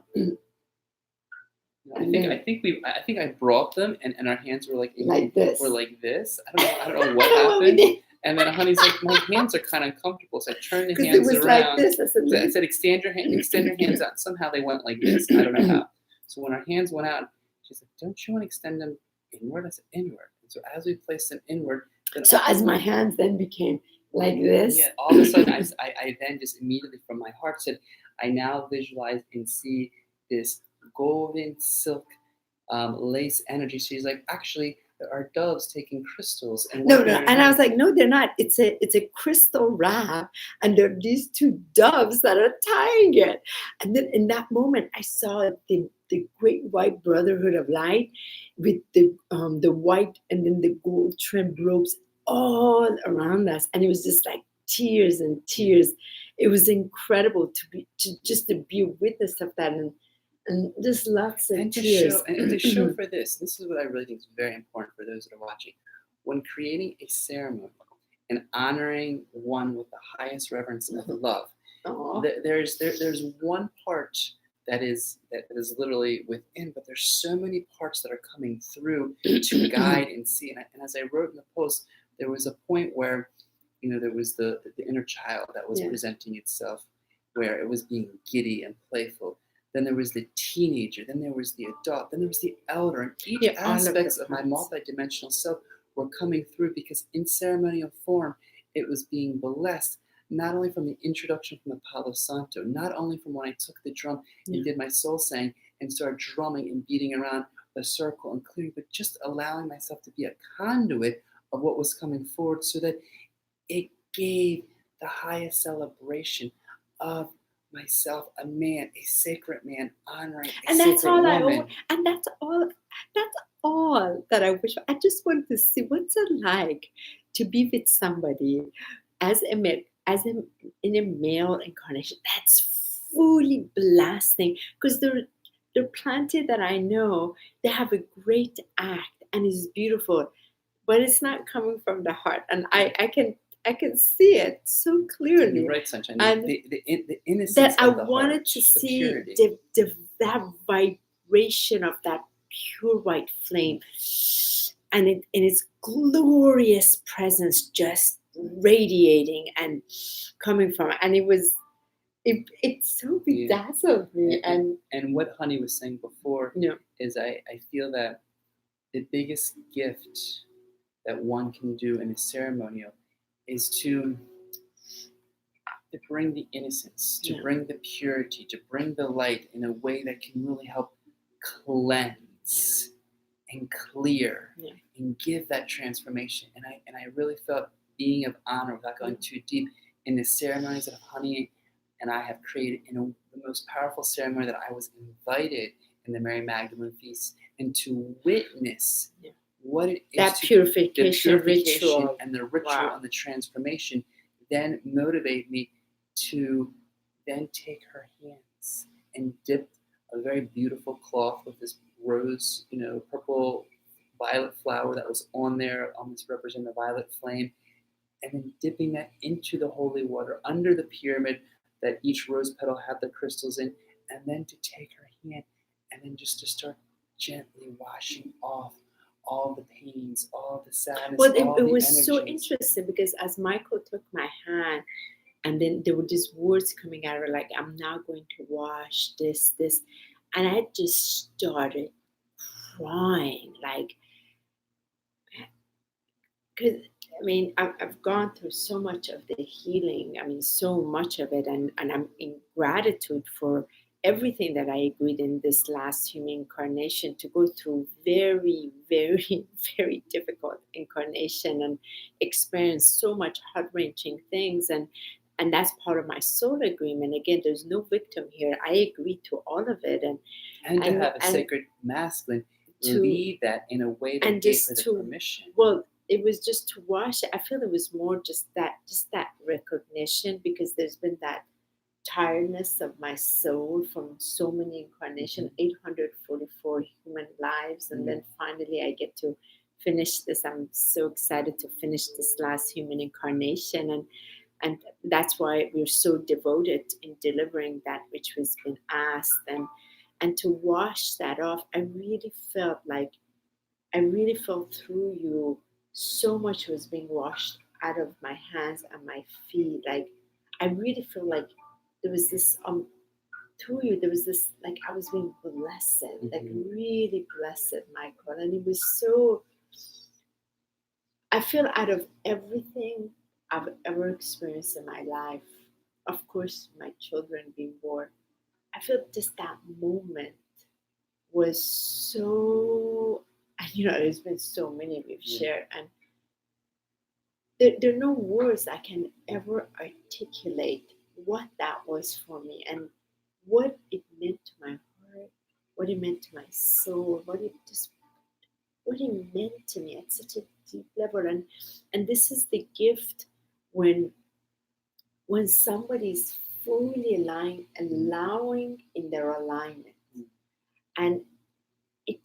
I think I brought them, and our hands were like this. Were like this. I don't know what happened. And then honey's like, my hands are kind of uncomfortable. So I turned the hands around. Like this. I said, extend your hands out. Somehow they went like this. I don't know how. So when our hands went out, she said, don't you want to extend them inward? I said, inward. And so as we placed them inward. As my hands then became like this. Yeah, all of a sudden I then just immediately from my heart said, I now visualize and see this golden silk lace energy. She's like, actually, there are doves taking crystals. And no. And I was like, no, they're not. It's a crystal wrap, and there are these two doves that are tying it. And then in that moment, I saw the great white brotherhood of light with the white and then the gold trimmed ropes all around us, and it was just like tears and tears. It was incredible to be a witness of that, and just lots of tears. To show for this is what I really think is very important for those that are watching. When creating a ceremony and honoring one with the highest reverence of love, there's one part that is literally within, but there's so many parts that are coming through to guide and see. And as I wrote in the post, there was a point where, there was the inner child that was presenting itself, where it was being giddy and playful. Then there was the teenager, then there was the adult, then there was the elder, and each aspects of my multidimensional self were coming through, because in ceremonial form, it was being blessed, not only from the introduction from the Palo Santo, not only from when I took the drum and did my soul sang and started drumming and beating around the circle and clearing, but just allowing myself to be a conduit of what was coming forward, so that it gave the highest celebration of myself, a man, a sacred man, honoring a and that's sacred all woman. and that's all that I wish. I just want to see what's it like to be with somebody as in a male incarnation. That's fully blasting because the planted that I know, they have a great act and it's beautiful, but it's not coming from the heart, and I can see it so clearly. You're right, Sunshine. And The innocence that I of the wanted heart, to the see purity. that vibration of that pure white flame, and in its glorious presence, just radiating and coming from it. And it so bedazzled me. And what Honey was saying before Yeah. is I feel that the biggest gift that one can do in a ceremonial is to bring the innocence, to Yeah. bring the purity, to bring the light in a way that can really help cleanse and clear and give that transformation. And I really felt being of honor, without going too deep, in the ceremonies that Honey and I have created, in the most powerful ceremony that I was invited in the Mary Magdalene Feast, and to witness what it is, that purification ritual and the ritual and the transformation, then motivate me to then take her hands and dip a very beautiful cloth with this rose, purple violet flower that was on there, almost representing the violet flame, and then dipping that into the holy water under the pyramid that each rose petal had the crystals in, and then to take her hand and then just to start gently washing off all the pains, all the sadness. Well, all it the was energies. so interesting because as Michael took my hand, and then there were these words coming out of her, like, I'm now going to wash this. And I just started crying, like, because I mean, I've gone through so much of the healing. I mean, so much of it, and I'm in gratitude for everything that I agreed in this last human incarnation to go through very, very, very difficult incarnation and experience so much heart-wrenching things. And that's part of my soul agreement. Again, there's no victim here. I agree to all of it. And to have a sacred masculine to lead that in a way that gave her the permission. Well, it was just to wash it. I feel it was more just that recognition, because there's been that tiredness of my soul from so many incarnations, 844 human lives, and then finally I get to finish this. I'm so excited to finish this last human incarnation, and that's why we're so devoted in delivering that which has been asked, and to wash that off. I really felt through you so much was being washed out of my hands and my feet. Like, I really feel like there was this through you, there was this, like, I was being blessed, like really blessed, Michael. And it was so, I feel out of everything I've ever experienced in my life, of course my children being born, I feel just that moment was so, there's been so many we've shared, and there are no words I can ever articulate what that was for me, and what it meant to my heart, what it meant to my soul, what it meant to me at such a deep level. And this is the gift when somebody's fully allowing in their alignment, and it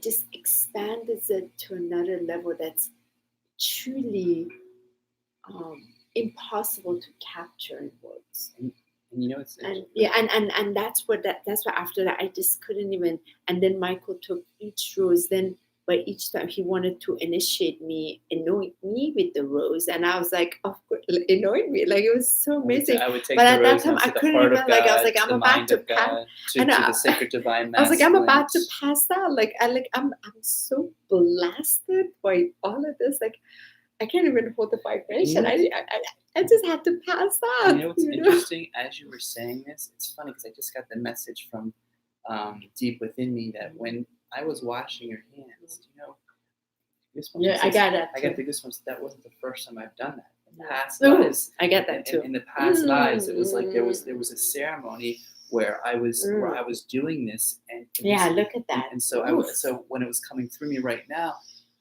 just expands it to another level that's truly impossible to capture in words. And it's and that's why after that I just couldn't even. And then Michael took each rose, then by each time he wanted to anoint me with the rose, and I was like, of course, anoint me, like, it was so amazing. I would take but the at that rose time I to the couldn't heart even, of like, I was God, like, I'm about to pass to the sacred divine masculine. I was like, I'm about to pass out, I'm so blasted by all of this, like I can't even hold the vibration. I just had to pass out. What's interesting, as you were saying this, it's funny because I just got the message from deep within me that when I was washing your hands, goosebumps. Yeah, I got that. I got the goosebumps. That wasn't the first time I've done that. In past lives, lives, I get that too. In the past lives, it was like there was a ceremony where I was doing this, and look at that. And so so when it was coming through me right now,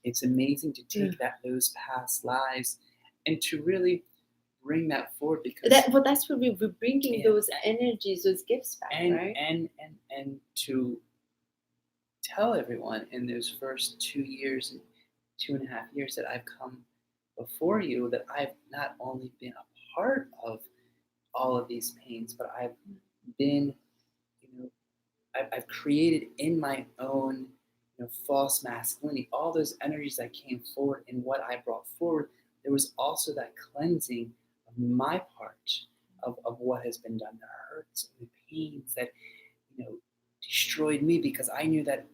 it's amazing to take those past lives and to really bring that forward, because that's what we're bringing, those energies, those gifts back, right? And to tell everyone in those first 2 years and 2.5 years that I've come before you, that I've not only been a part of all of these pains, but I've been, I've created in my own, false masculinity, all those energies that came forward and what I brought forward. There was also that cleansing of my part of what has been done, the hurts and the pains that, destroyed me, because I knew that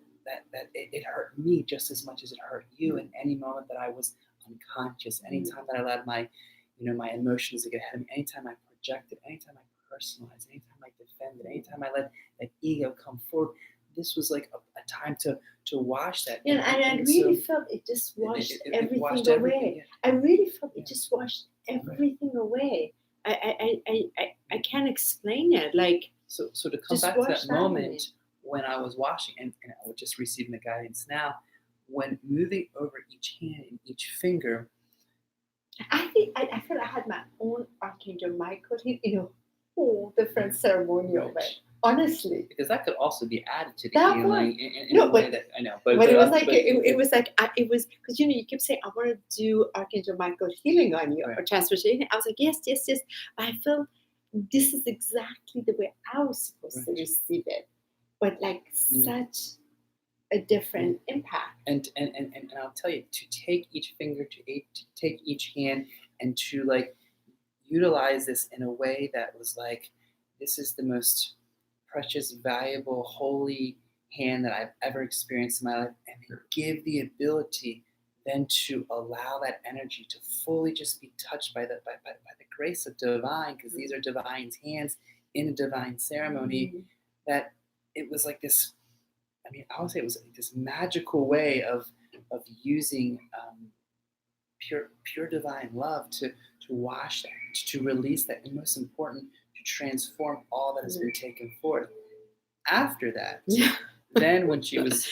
it hurt me just as much as it hurt you. In any moment that I was unconscious, anytime that I allowed my, my emotions to get ahead of me, anytime I projected, anytime I personalized, anytime I defended, anytime I let that ego come forward, this was like a time to wash that. And I really felt it just washed everything away. I really felt it just washed everything away. I can't explain it. Like, so to come back to that moment when I was washing, and I was just receiving the guidance now, when moving over each hand and each finger, I think I feel I had my own Archangel Michael in a whole different ceremonial way. Honestly, because that could also be added to the healing in a way that I know. But it was like it was because you keep saying I want to do Archangel Michael healing on you, or transformation. I was like yes. But I felt this is exactly the way I was supposed to receive it, but like such a different impact. And I'll tell you, to take each finger, to take each hand, and to like utilize this in a way that was like, this is the most precious, valuable, holy hand that I've ever experienced in my life, and then give the ability then to allow that energy to fully just be touched by the grace of divine, because these are divine's hands in a divine ceremony, that it was like this. I mean, I would say it was like this magical way of using pure divine love to wash that, to release that, and most important, to transform all that has been taken forth. After that, then when she was,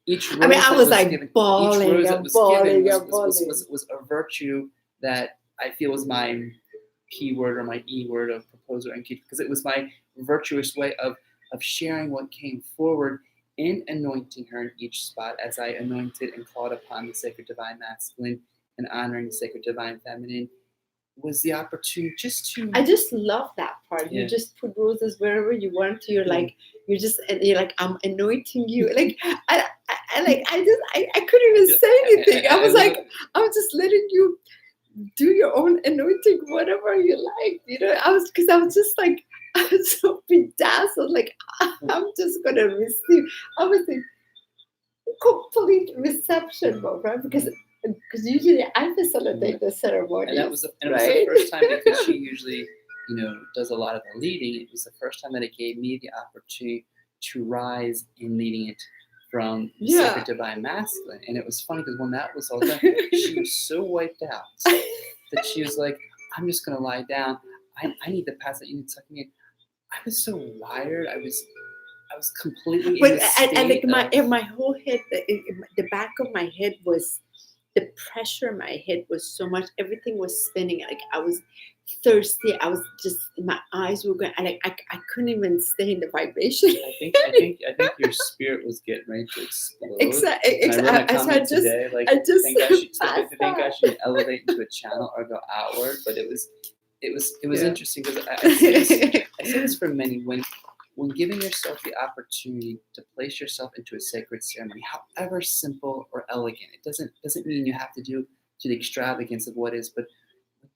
each rose I was like given, bawling, each rose that was was a virtue that I feel was my P word or my E word of proposer, and because it was my virtuous way of sharing what came forward in anointing her in each spot, as I anointed and called upon the sacred divine masculine and honoring the sacred divine feminine, was the opportunity just to. I just love that part. You just put roses wherever you want to. You're like, you're like, I'm anointing you. Like, I couldn't even say anything. I was like, I'm just letting you do your own anointing, whatever you like. I was just like, I was so bedazzled. Like, I'm just gonna receive. I was in complete reception mode, right? Because usually I facilitate the ceremony. And it was the first time, because she usually, does a lot of the leading. It was the first time that it gave me the opportunity to rise in leading it from the sacred divine masculine. And it was funny because when that was all done, she was so wiped out that she was like, I'm just gonna lie down. I need to pass that. You need to tuck me in. I was so wired. I was completely. My whole head, the back of my head was, the pressure in my head was so much. Everything was spinning. Like I was thirsty. I was just, my eyes were going. I couldn't even stay in the vibration. I think your spirit was getting ready to explode. Exactly. Thank God she didn't elevate into a channel or go outward. But it was interesting, because I say this for many, when giving yourself the opportunity to place yourself into a sacred ceremony, however simple or elegant, it doesn't mean you have to do to the extravagance of what is, but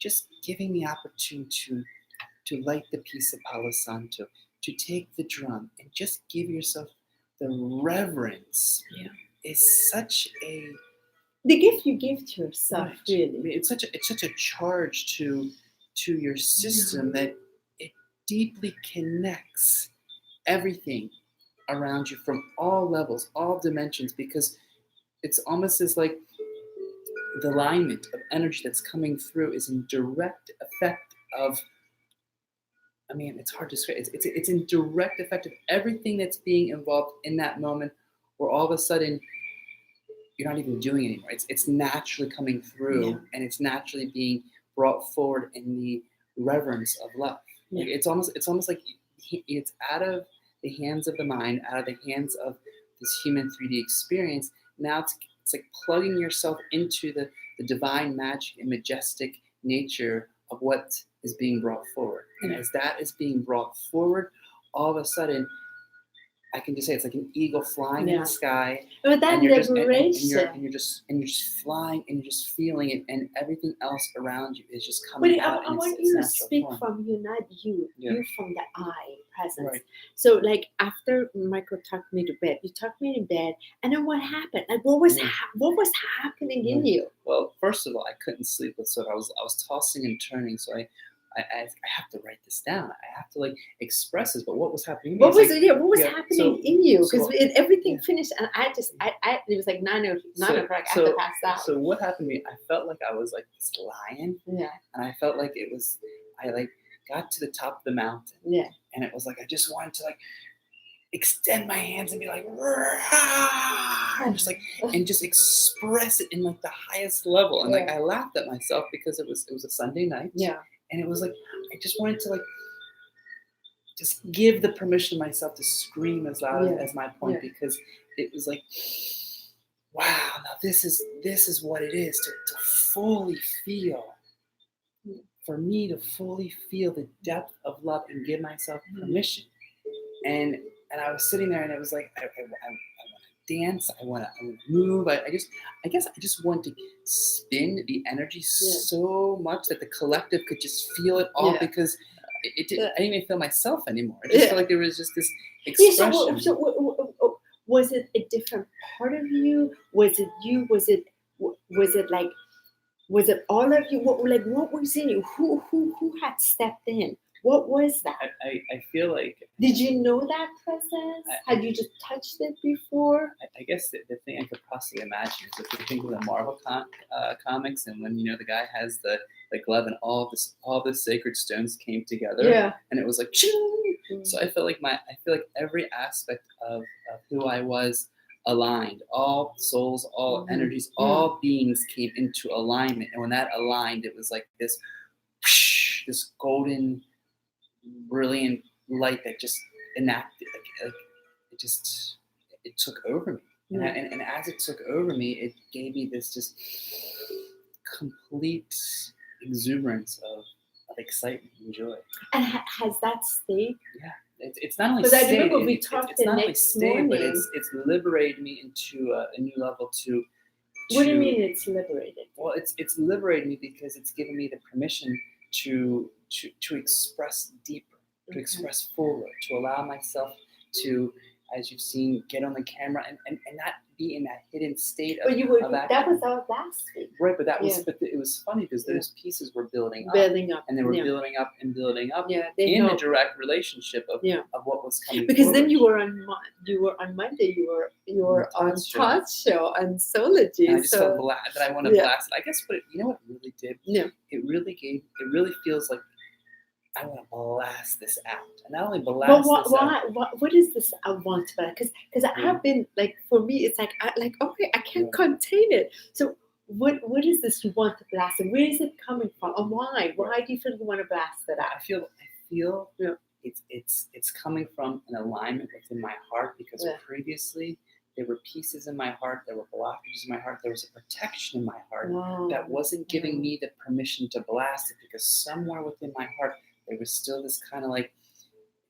just giving the opportunity to light the piece of Palo Santo, to take the drum, and just give yourself the reverence. Is such the gift you give to yourself. Right. Really, it's such a charge to your system that it deeply connects everything around you from all levels, all dimensions, because it's almost as like the alignment of energy that's coming through is in direct effect of I mean, it's hard to describe. It's in direct effect of everything that's being involved in that moment, where all of a sudden you're not even doing it anymore. It's naturally coming through, Yeah. and it's naturally being brought forward in the reverence of love. Yeah. Like, it's almost like it's out of the hands of the mind, out of the hands of this human 3D experience. Now it's like plugging yourself into the divine magic and majestic nature of what is being brought forward. And Yeah. as that is being brought forward, all of a sudden I can just say it's like an eagle flying in Yeah. the sky, But that and you're just liberation. and you're just flying, and you're just feeling it, and everything else around you is just But coming I, out I in want its you to natural speak form. from you, not you. Yeah. You from the I presence. Right. So, like after Michael tucked me to bed, you tucked me to bed, and then what happened? Like, what was Yeah. what was happening in Right. you? Well, first of all, I couldn't sleep with, so I was tossing and turning. So I have to write this down. I have to like express this. But what was happening? In me? What It's was like, it? Yeah, what was yeah, happening so- in you? Because so- everything yeah. finished, and I it was like 9 So- o'clock. I so- had to pass out. So what happened to me? I felt like I was like this lion, Yeah, and I felt like I like got to the top of the mountain, yeah, and it was like I just wanted to like extend my hands and be like, "Rah!" and just express it in like the highest level. And like Yeah. I laughed at myself because it was a Sunday night. yeah, And it was like I just wanted to like just give the permission to myself to scream as loud Yeah. as my point, Yeah. because it was like, wow, now this is what it is to fully feel. Yeah. For me to fully feel the depth of love and give myself permission. And I was sitting there, and it was like I want to dance, I want to move. I guess I just want to spin the energy so much that the collective could just feel it all, Yeah. because it didn't, Yeah. I didn't even feel myself anymore. I just felt like there was just this Yeah, expression. was it a different part of you? Was it you? Was it like? Was it all of you? What was in you? Who had stepped in? What was that? I feel like Did you know that presence? Had you just touched it before? I guess the thing I could possibly imagine is if you think of the Marvel comics, and when the guy has the glove and all the sacred stones came together, Yeah. and it was like, ching! So I feel like every aspect of who I was aligned. All souls, all energies, all beings came into alignment, and when that aligned, it was like this golden, brilliant light that just enacted, like it took over me. Yeah. And as it took over me, it gave me this just complete exuberance of excitement and joy. And has that stayed? Yeah, it's not only Because I stayed. remember we It's talked it's the not only next stayed, but morning. it's liberated me into a new level. What do you mean it's liberated? Well, it's liberated me because it's given me the permission to express deeper, to express fuller, to allow myself to, as you've seen, get on the camera and not be in that hidden state of, But you were of that acting. was our last week. Right, but that was Yeah. but it was funny because those pieces were building up, and they were building up and building up Yeah, in the direct relationship of what was coming. Because then forward. you were on Monday. You were on Todd's show on Sology. And I just felt that I want to blast it. I guess what it really did. Yeah. It really feels like I want to blast this out, and not only blast this out. What is this? I want to blast because I have been like, for me, it's like okay, I can't contain it. So what is this you want to blast, and where is it coming from, and why? Why do you feel you want to blast it out? I feel it's coming from an alignment within my heart, because previously there were pieces in my heart, there were blockages in my heart, there was a protection in my heart that wasn't giving me the permission to blast it, because somewhere within my heart there was still this kind of like,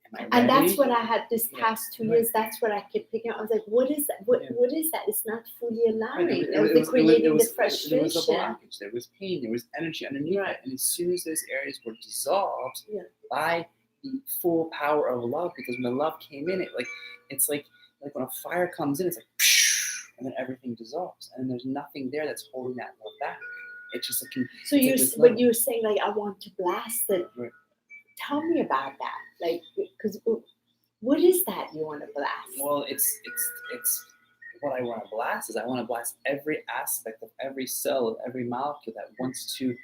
am I ready? And that's what I had this past 2 years. That's what I kept picking up. I was like, what is that? What is that? It's not fully aligning. It was creating the frustration. There was a blockage. There was pain. There was energy underneath it. And as soon as those areas were dissolved by the full power of love, because when the love came in, it's like when a fire comes in, it's like, and then everything dissolves, and then there's nothing there that's holding that love back. It's just like. So when you're saying like, I want to blast it. Right. Tell me about that, like, because what is that you want to blast? Well, it's what I want to blast is I want to blast every aspect of every cell of every molecule that wants to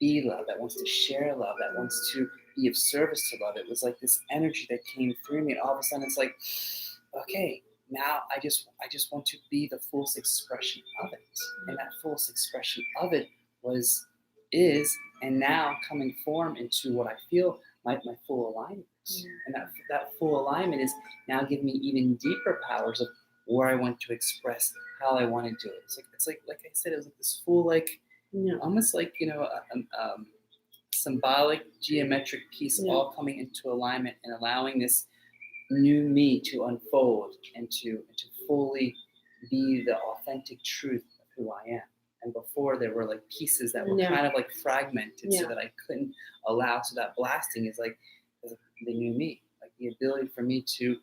be love, that wants to share love, that wants to be of service to love. It was like this energy that came through me, and all of a sudden it's like, okay, now I just want to be the fullest expression of it. And that fullest expression of it is and now coming form into what I feel my full alignment. And that full alignment is now giving me even deeper powers of where I want to express, how I want to do it. It's like I said, it was like this full, like, almost like, symbolic geometric piece all coming into alignment and allowing this new me to unfold and to fully be the authentic truth of who I am. And before, there were like pieces that were kind of like fragmented so that I couldn't allow. So that blasting is like the new me, like the ability for me to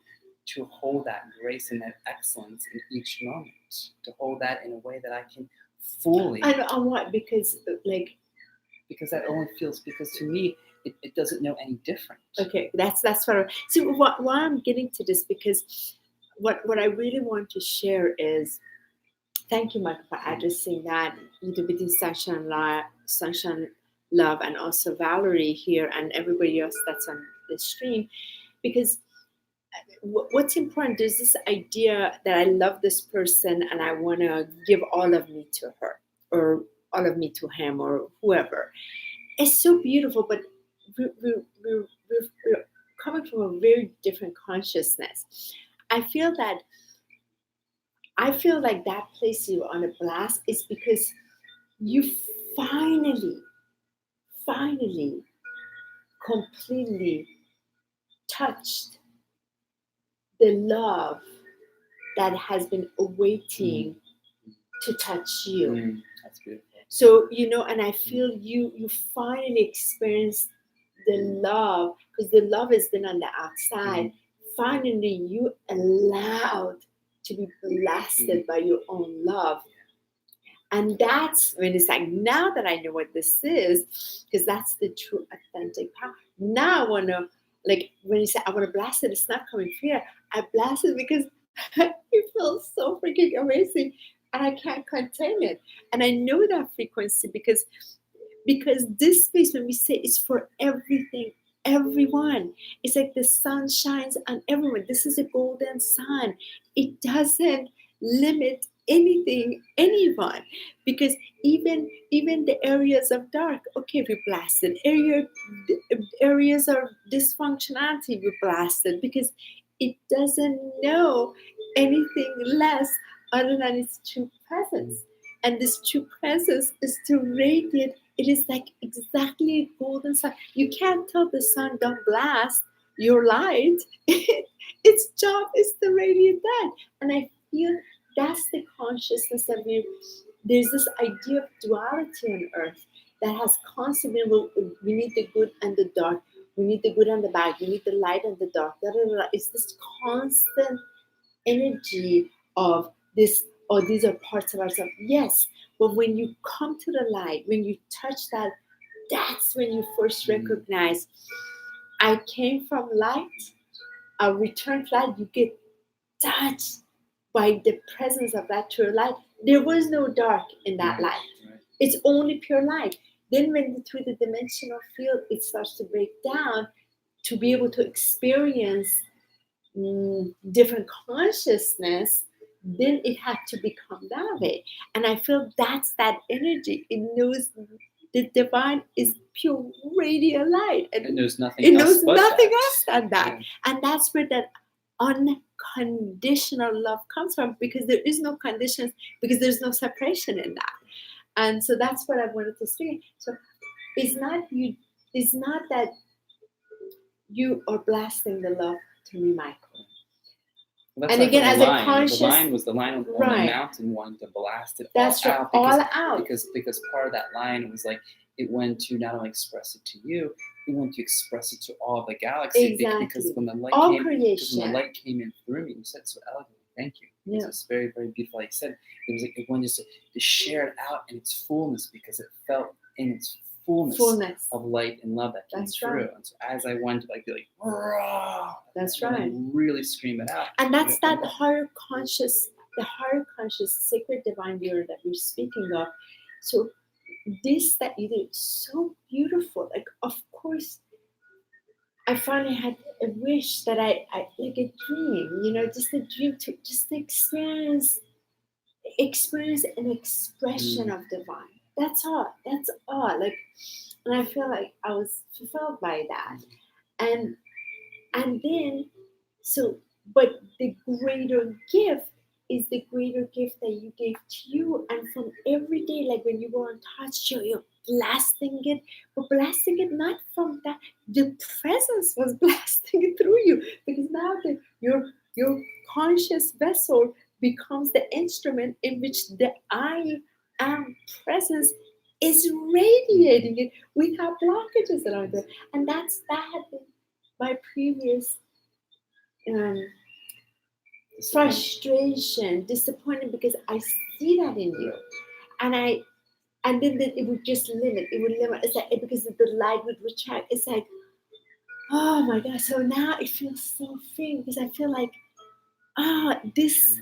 hold that grace and that excellence in each moment, to hold that in a way that I can fully. And on what? Because that only feels, because to me, it doesn't know any different. Okay, that's what. See, why I'm getting to this, because what I really want to share is, thank you, Michael, for addressing that between Sunshine Love, and also Valerie here and everybody else that's on the stream, because what's important, there's this idea that I love this person and I want to give all of me to her, or all of me to him, or whoever. It's so beautiful, but we're coming from a very different consciousness. I feel like that place you on a blast is because you finally completely touched the love that has been awaiting to touch you. That's beautiful. So, and I feel you finally experienced the love, because the love has been on the outside. Finally, you allowed to be blasted by your own love. And that's when it's like, now that I know what this is, because that's the true authentic power. Now I want to, like, when you say I want to blast it, it's not coming fear. I blast it because it feels so freaking amazing and I can't contain it. And I know that frequency because this space, when we say it's for everything, everyone, it's like the sun shines on everyone. This is a golden sun. It doesn't limit anything, anyone, because even the areas of dark, okay, we blasted. Areas of dysfunctionality, we blasted, because it doesn't know anything less other than its true presence. And this true presence is to radiate. It is like exactly a golden sun. You can't tell the sun don't blast your light. Its job is to radiate that. And I feel that's the consciousness that there's this idea of duality on earth that has constantly, we need the good and the dark. We need the good and the bad. We need the light and the dark. It's this constant energy of this, or these are parts of ourselves. Yes, but when you come to the light, when you touch that, that's when you first recognize, I came from light, I return to light. You get touched by the presence of that pure light. There was no dark in that light. Right. It's only pure light. Then when through the dimensional field, it starts to break down to be able to experience different consciousness, then it had to become that way. And I feel that's that energy. It knows the divine is pure radiant light. And it knows nothing else than that. Yeah. And that's where that unconditional love comes from, because there is no conditions, because there's no separation in that. And so that's what I wanted to say. So it's not that you are blasting the love to me, Michael. Well, and again, as a conscious, the line was the line on the mountain wanting to blast it all out, because part of that line was like, it went to not only express it to you, it went to express it to all of the galaxy. Exactly. Because when the light came in through me, you said so elegantly, thank you. Yeah. It was very, very beautiful. Like you said, it was like it wanted to share it out in its fullness, because it felt in its fullness of light and love that came through. Right. And so as I wanted to be like, Rah! That's right, really scream it out. And that's that higher conscious, sacred divine viewer that we're speaking of. So this that you did, so beautiful. Like, of course, I finally had a wish that I like a dream, just a dream to just experience an expression of divine. That's all. That's all. Like, and I feel like I was fulfilled by that. And and then so, but the greater gift is the greater gift that you gave to you. And from every day, like when you go on touch, you're blasting it, but blasting it not from that. The presence was blasting it through you, because now your conscious vessel becomes the instrument in which the I am presence is radiating it without blockages around it. And that had been my previous um, frustration, disappointment, because I see that in you, and then it would just limit. It would limit. It's like because the light would retract. It's like, oh my god. So now it feels so free, because I feel like, this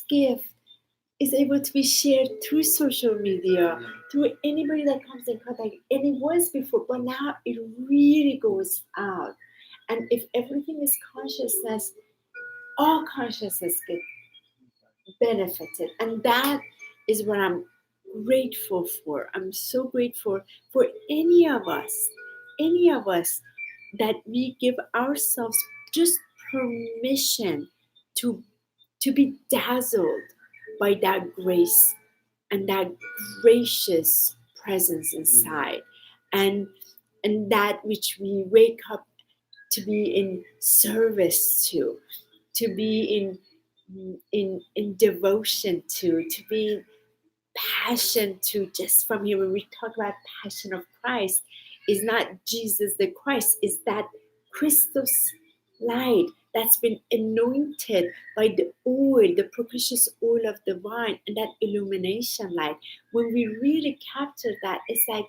gift is able to be shared through social media, through anybody that comes in contact. And it was before, but now it really goes out. And if everything is consciousness, all consciousness get benefited. And that is what I'm grateful for. I'm so grateful for any of us, that we give ourselves just permission to be dazzled by that grace and that gracious presence inside, and that which we wake up to be in service to be in devotion to be passion to. Just from here, when we talk about passion of Christ, is not Jesus the Christ, is that Christos light that's been anointed by the oil, the precious oil of the vine, and that illumination light. When we really capture that, it's like,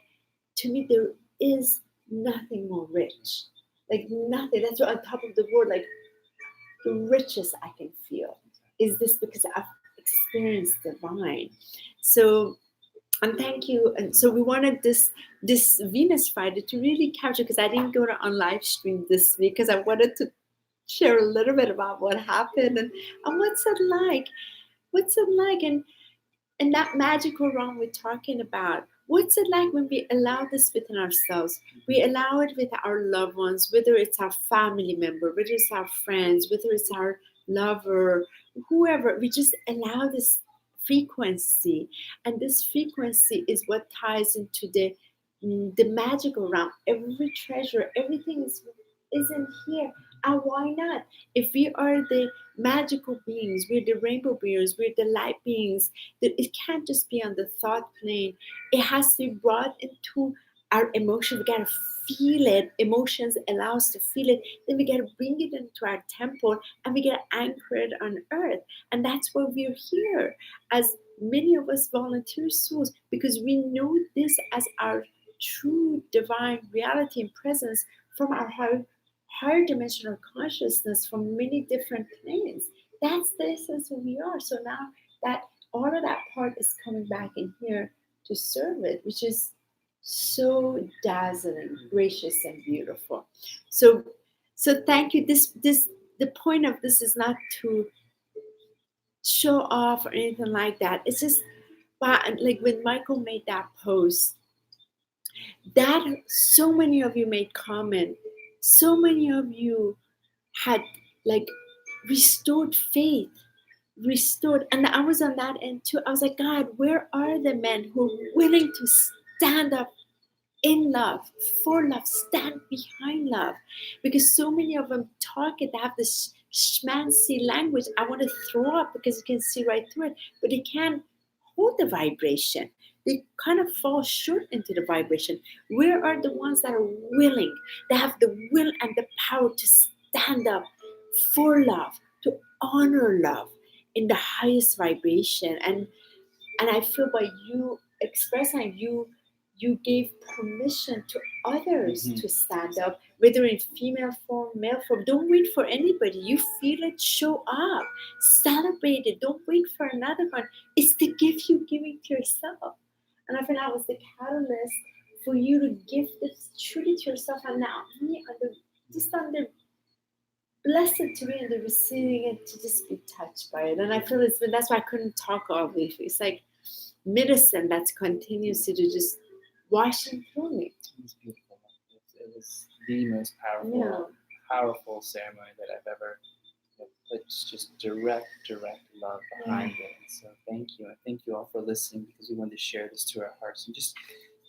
to me, there is nothing more rich, like nothing. That's what on top of the world, like the richest I can feel is this, because I've experienced divine. So, and thank you. And so we wanted this Venus Friday to really capture, because I didn't go to on live stream this week, because I wanted to share a little bit about what happened, and what's it like. What's it like? And that magical realm we're talking about. What's it like when we allow this within ourselves? We allow it with our loved ones, whether it's our family member, whether it's our friends, whether it's our lover, whoever. We just allow this frequency, and this frequency is what ties into the magical realm. Every treasure, everything is in here. And why not? If we are the magical beings, we're the rainbow beings, we're the light beings, that it can't just be on the thought plane. It has to be brought into our emotion. We gotta feel it. Emotions allow us to feel it. Then we gotta bring it into our temple, and we gotta anchor it on earth. And that's why we're here, as many of us volunteer souls, because we know this as our true divine reality and presence from our higher dimensional consciousness, from many different planes. That's the essence of who we are. So now that all of that part is coming back in here to serve it, which is so dazzling, gracious, and beautiful. So thank you. This the point of this is not to show off or anything like that. It's just, but like when Michael made that post, that so many of you made comment, so many of you had like restored faith, restored. And I was on that end too. I was like, God, where are the men who are willing to stand up in love, for love, stand behind love? Because so many of them talk it, they have this schmancy language. I want to throw up, because you can see right through it, but they can't hold the vibration. They kind of fall short into the vibration. Where are the ones that are willing? They have the will and the power to stand up for love, to honor love in the highest vibration. And I feel by you expressing, you gave permission to others to stand up, whether in female form, male form. Don't wait for anybody. You feel it, show up, celebrate it. Don't wait for another one. It's the gift you're giving to yourself. And I feel that was the catalyst for you to give this truly to yourself. And not me on the just on the blessed to be in the receiving it, to just be touched by it. And I feel that's why I couldn't talk all week. It's like medicine that's continues to just washing through me. It was beautiful. It was the most powerful ceremony that I've ever put just direct love behind it. And so thank you. And thank you all for listening, because we wanted to share this to our hearts. And just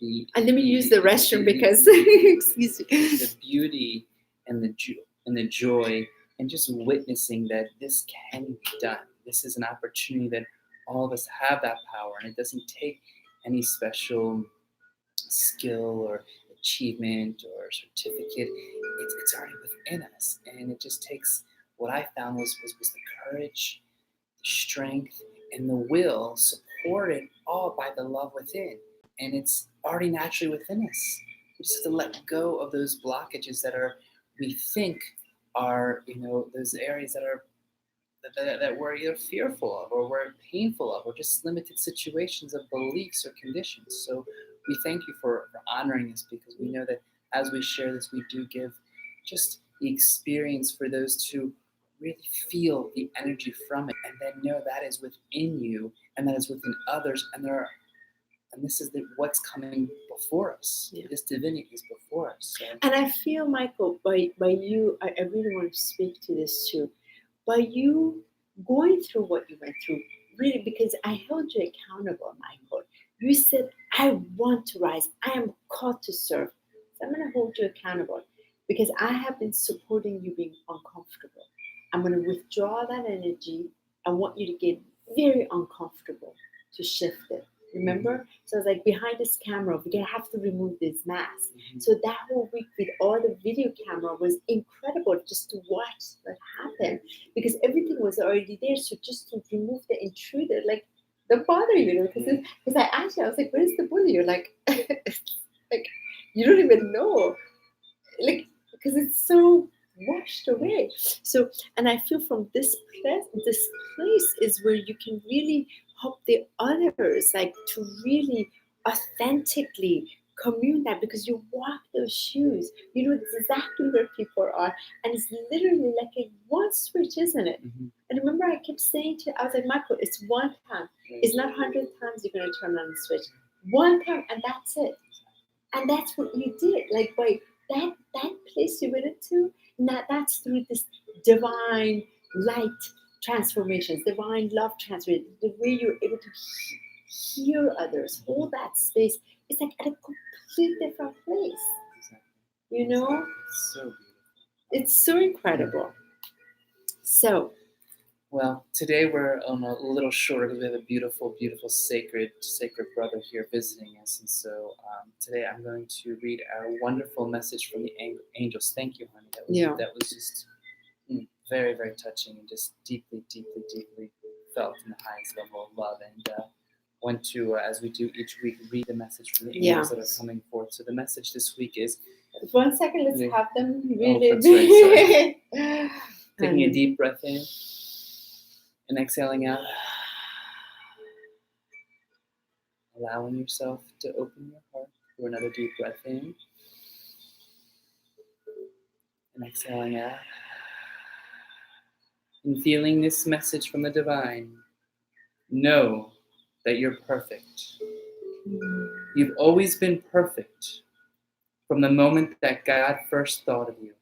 and let me use the restroom because excuse me. The beauty and the joy and just witnessing that this can be done. This is an opportunity that all of us have that power, and it doesn't take any special skill or achievement or certificate. It's already within us, and it just takes what I found was the courage, the strength, and the will, supported all by the love within, and it's already naturally within us. We just have to let go of those blockages that we think are those areas that we're either fearful of or we're painful of, or just limited situations of beliefs or conditions. So we thank you for honoring this, because we know that as we share this, we do give just the experience for those to really feel the energy from it, and then know that is within you and that is within others, and this is what's coming before us. Yeah. This divinity is before us. So. And I feel, Michael, by you, I really want to speak to this too. By you going through what you went through, really, because I held you accountable, Michael. You said, I want to rise. I am called to serve. So I'm going to hold you accountable, because I have been supporting you being uncomfortable. I'm going to withdraw that energy. I want you to get very uncomfortable to shift it. Remember? So I was like, behind this camera, we're going to have to remove this mask. Mm-hmm. So that whole week with all the video camera was incredible, just to watch what happened, because everything was already there. So just to remove the intruder, like, don't bother you, because I asked you, I was like, where's the bully? You're like, like, you don't even know, like, because it's so washed away. So, and I feel from this place is where you can really help the others, like, to really authentically commune that, because you walk those shoes, you know exactly where people are, and it's literally like a one switch, isn't it? Mm-hmm. And remember, I kept saying to you, I was like, Michael, it's one time. It's not 100 times you're going to turn on the switch. One time, and that's it. And that's what you did. Like, by that place you went into, that's through this divine light transformations, divine love transformation, the way you're able to hear others, hold that space. It's like at a complete different place. You know? It's so beautiful. It's so incredible. So, well, today we're a little short, because we have a beautiful, beautiful, sacred brother here visiting us. And so today I'm going to read our wonderful message from the angels. Thank you, honey. That was just very, very touching, and just deeply, deeply, deeply felt in the highest level of love. And want to, as we do each week, read the message from the angels that are coming forth. So the message this week is... 1 second, let's have them really... Oh, that's right, sorry. Taking a deep breath in. And exhaling out, allowing yourself to open your heart through another deep breath in, and exhaling out, and feeling this message from the divine. Know that you're perfect. You've always been perfect from the moment that God first thought of you.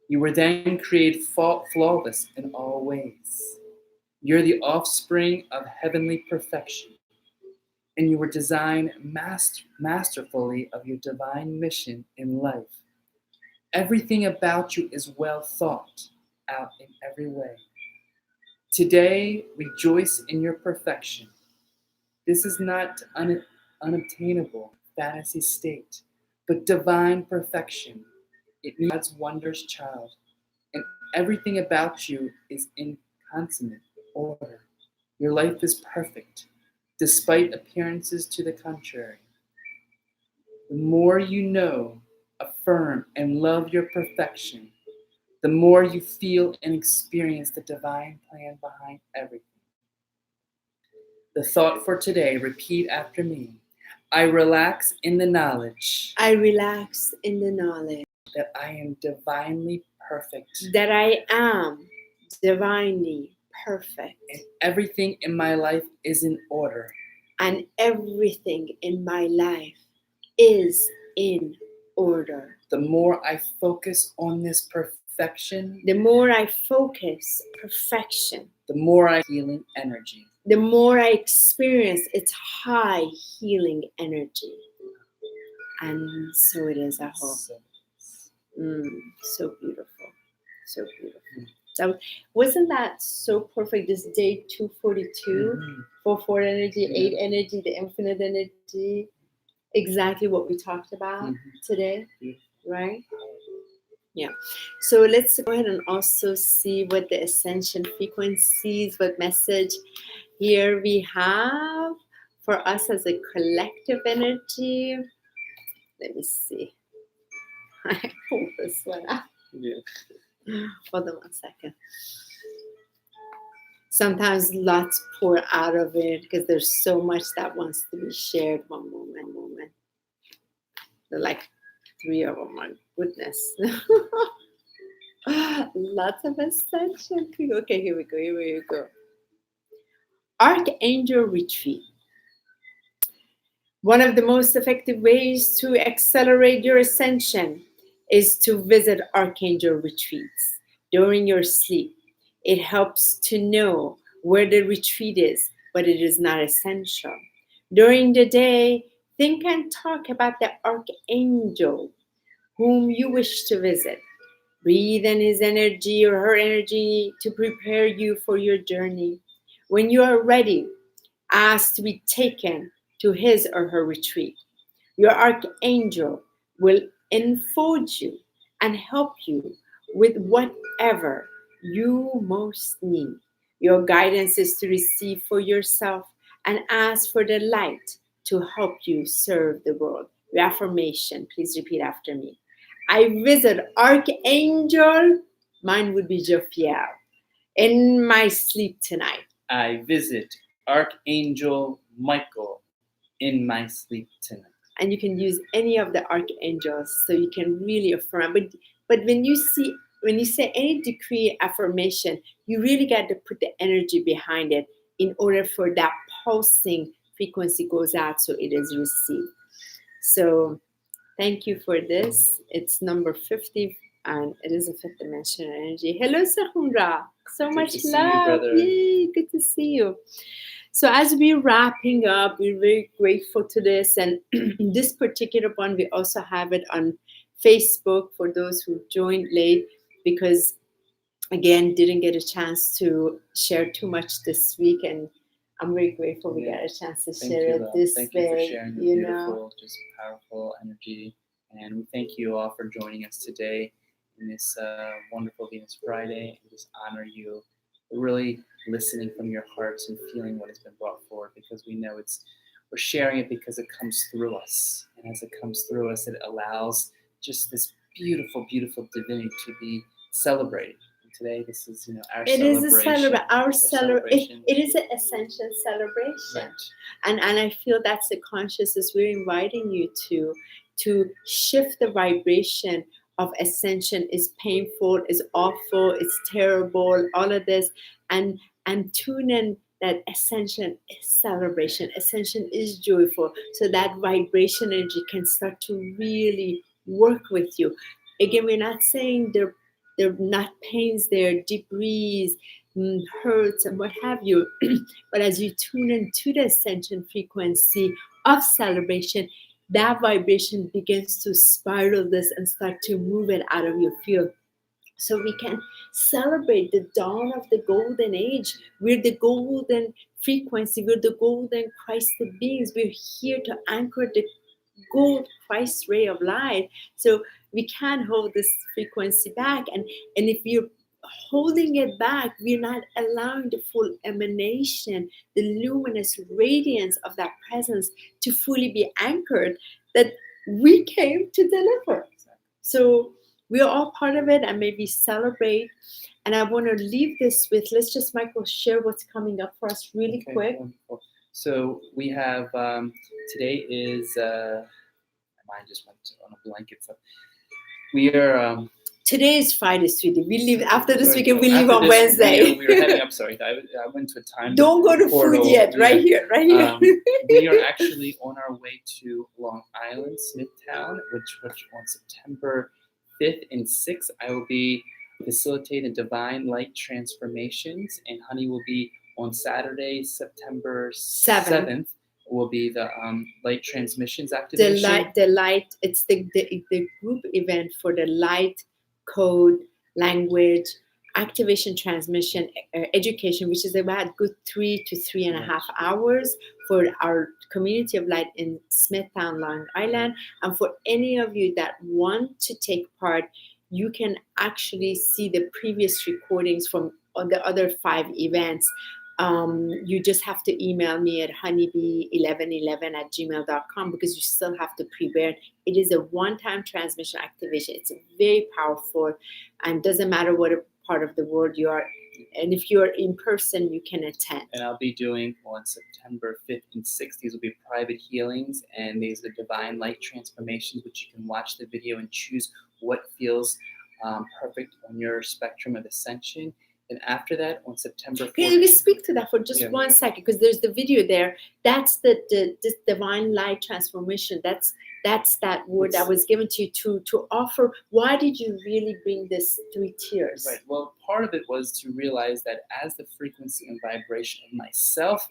You were then created flawless in all ways. You're the offspring of heavenly perfection, and you were designed masterfully of your divine mission in life. Everything about you is well thought out in every way. Today, rejoice in your perfection. This is not unobtainable fantasy state, but divine perfection. It means God's wondrous child, and everything about you is in consummate order. Your life is perfect, despite appearances to the contrary. The more you know, affirm, and love your perfection, the more you feel and experience the divine plan behind everything. The thought for today, repeat after me. I relax in the knowledge. I relax in the knowledge that I am divinely perfect. That I am divinely perfect. And everything in my life is in order. And everything in my life is in order. The more I focus on this perfection, the more I focus perfection, the more I healing energy. The more I experience its high healing energy. And so it is, I hope. So beautiful. So beautiful. So wasn't that so perfect? This day 242, 4 energy, 8 energy, the infinite energy. Exactly what we talked about today, right? Yeah. So let's go ahead and also see what the Ascension frequencies, what message here we have for us as a collective energy. Let me see. I pulled this one up. Yeah. Hold on 1 second. Sometimes lots pour out of it because there's so much that wants to be shared. One moment. There are like 3 of them. My goodness. Lots of Ascension. Okay, here we go. Archangel Retreat. One of the most effective ways to accelerate your ascension is to visit Archangel retreats during your sleep. It helps to know where the retreat is, but it is not essential. During the day, think and talk about the Archangel whom you wish to visit. Breathe in his energy or her energy to prepare you for your journey. When you are ready, ask to be taken to his or her retreat. Your archangel will enfold you and help you with whatever you most need. Your guidance is to receive for yourself and ask for the light to help you serve the world. Your affirmation, please repeat after me. I visit Archangel, mine would be Jophiel, in my sleep tonight. I visit Archangel Michael in my sleep tonight. And you can use any of the archangels, so you can really affirm. But when you say any decree affirmation, you really got to put the energy behind it in order for that pulsing frequency goes out, so it is received. So thank you for this. It's number 50, and it is a fifth dimensional energy. Hello, Sahumra. So good much to see love. You, Yay, good to see you. So as we're wrapping up, we're very grateful to this. And this particular one, we also have it on Facebook for those who joined late, because, again, didn't get a chance to share too much this week. And I'm very grateful we got a chance to share it this way. Thank you for sharing the beautiful, just powerful energy. And we thank you all for joining us today in this wonderful Venus Friday, and just honor you. We're really listening from your hearts and feeling what has been brought forward, because we know we're sharing it because it comes through us. And as it comes through us, it allows just this beautiful, beautiful divinity to be celebrated. Today, this is our celebration. It is an Ascension celebration, right. and I feel that's the consciousness we're inviting you to shift the vibration of Ascension. Is painful, is awful, it's terrible, all of this, and tune in that Ascension is celebration. Ascension is joyful, so that vibration energy can start to really work with you. Again, we're not saying they're not pains there, debris, hurts, and what have you. But as you tune into the Ascension frequency of celebration, that vibration begins to spiral this and start to move it out of your field. So we can celebrate the dawn of the golden age. We're the golden frequency. We're the golden Christed beings. We're here to anchor the gold Christ ray of light. So we can't hold this frequency back. And if you're holding it back, we're not allowing the full emanation, the luminous radiance of that presence to fully be anchored that we came to deliver. So we are all part of it, and maybe celebrate. And I want to leave this with, let's just, Michael, share what's coming up for us really quick. Wonderful. So we have, today is, my mind just went on a blanket. So We are. Today is Friday, sweetie. We leave after this Sorry, weekend. We leave after on this, Wednesday. We are heading up. Sorry, I went to a time. Don't go to portal. food yet. Right here. Right here. We are actually on our way to Long Island, Smithtown, which on September 5th and 6th, I will be facilitating divine light transformations, and Honey will be on Saturday, September 7th. Will be the light transmissions activation. The light. It's the group event for the light code language activation transmission education, which is about good 3 to 3.5 hours for our community of light in Smithtown, Long Island. And for any of you that want to take part, you can actually see the previous recordings from the other 5 events. You just have to email me at honeybee1111@gmail.com because you still have to prepare. It is a one-time transmission activation. It's very powerful, and doesn't matter what part of the world you are. And if you're in person, you can attend. And I'll be doing on September 5th and 6th. These will be private healings, and these are divine light transformations, which you can watch the video and choose what feels perfect on your spectrum of ascension. And after that, on September 4th. Can you speak to that for just 1 second? Because there's the video there. That's this divine light transformation. That's that word that was given to you to offer. Why did you really bring this 3 tiers? Right. Well, part of it was to realize that as the frequency and vibration of myself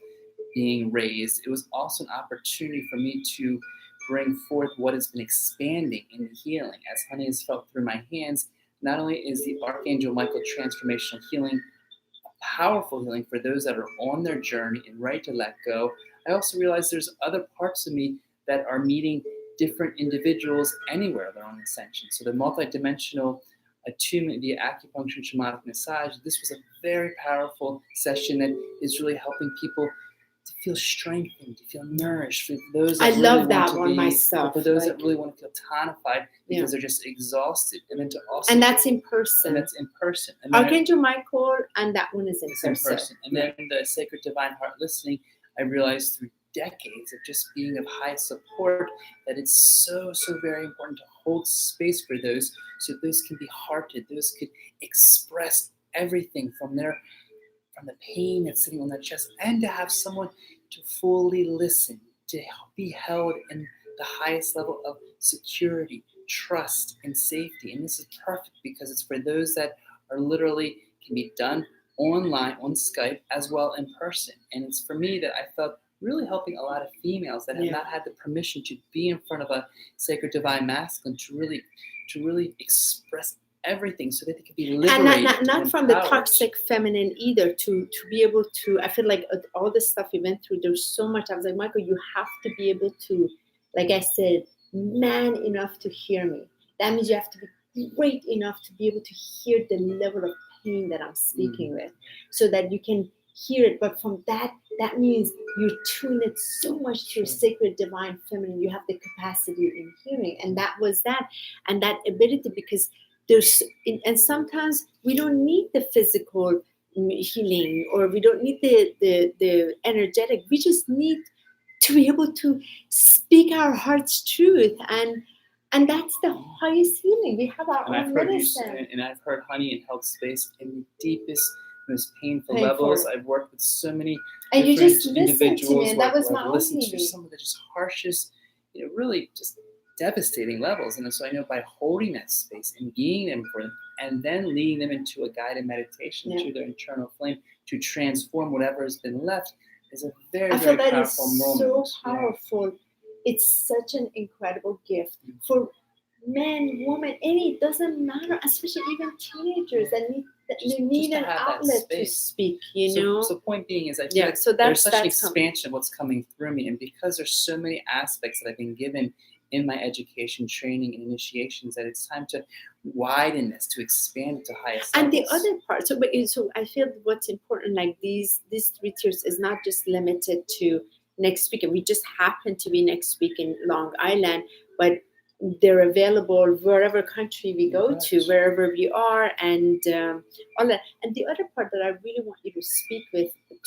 being raised, it was also an opportunity for me to bring forth what has been expanding in the healing. As Honey has felt through my hands, not only is the Archangel Michael transformational healing a powerful healing for those that are on their journey and ready to let go, I also realize there's other parts of me that are meeting different individuals anywhere they're on ascension. So the multidimensional attunement via acupuncture and shamanic massage, this was a very powerful session that is really helping people to feel strengthened, to feel nourished. For those that I really love that want to one be, myself. For those that really want to feel tonified because they're just exhausted, and then to also that's in person. And that's in person. And Archangel Michael, and that one is in person. And then the Sacred Divine Heart Listening, I realized through decades of just being of high support that it's so very important to hold space for those, so those can be hearted, those could express everything from the pain that's sitting on their chest, and to have someone to fully listen, to be held in the highest level of security, trust, and safety. And this is perfect because it's for those that are literally can be done online, on Skype, as well in person. And it's for me that I felt really helping a lot of females that have not had the permission to be in front of a sacred divine masculine to really express everything so that they can be liberated. And not from the toxic feminine either, to be able to, I feel like all the stuff we went through, there's so much. I was like, Michael, you have to be able to, like I said, man enough to hear me. That means you have to be great enough to be able to hear the level of pain that I'm speaking with, so that you can hear it. But from that means you tune it so much to your sacred divine feminine. You have the capacity in hearing, and that was that, and that ability, because and sometimes we don't need the physical healing, or we don't need the energetic. We just need to be able to speak our heart's truth, and that's the highest healing. We have our own medicine. And I've heard Honey and held space in the deepest, most painful levels. I've worked with so many and you just individuals to me, and that was my own listened healing. To some of the just harshest, really just devastating levels. And so I know by holding that space and being them for them, and then leading them into a guided meditation to their internal flame to transform whatever has been left, is a very, very powerful moment. So powerful. It's such an incredible gift for men, women, it doesn't matter, especially even teenagers that need an outlet to speak, know? So point being is I feel like there's such an expansion of what's coming through me, and because there's so many aspects that I've been given in my education, training, and initiations, that it's time to widen this, to expand it to highest and levels. The other part, so I feel what's important, like these 3 tiers is not just limited to next week. We just happen to be next week in Long Island, but they're available wherever country we go to, wherever we are, and all that. And the other part that I really want you to speak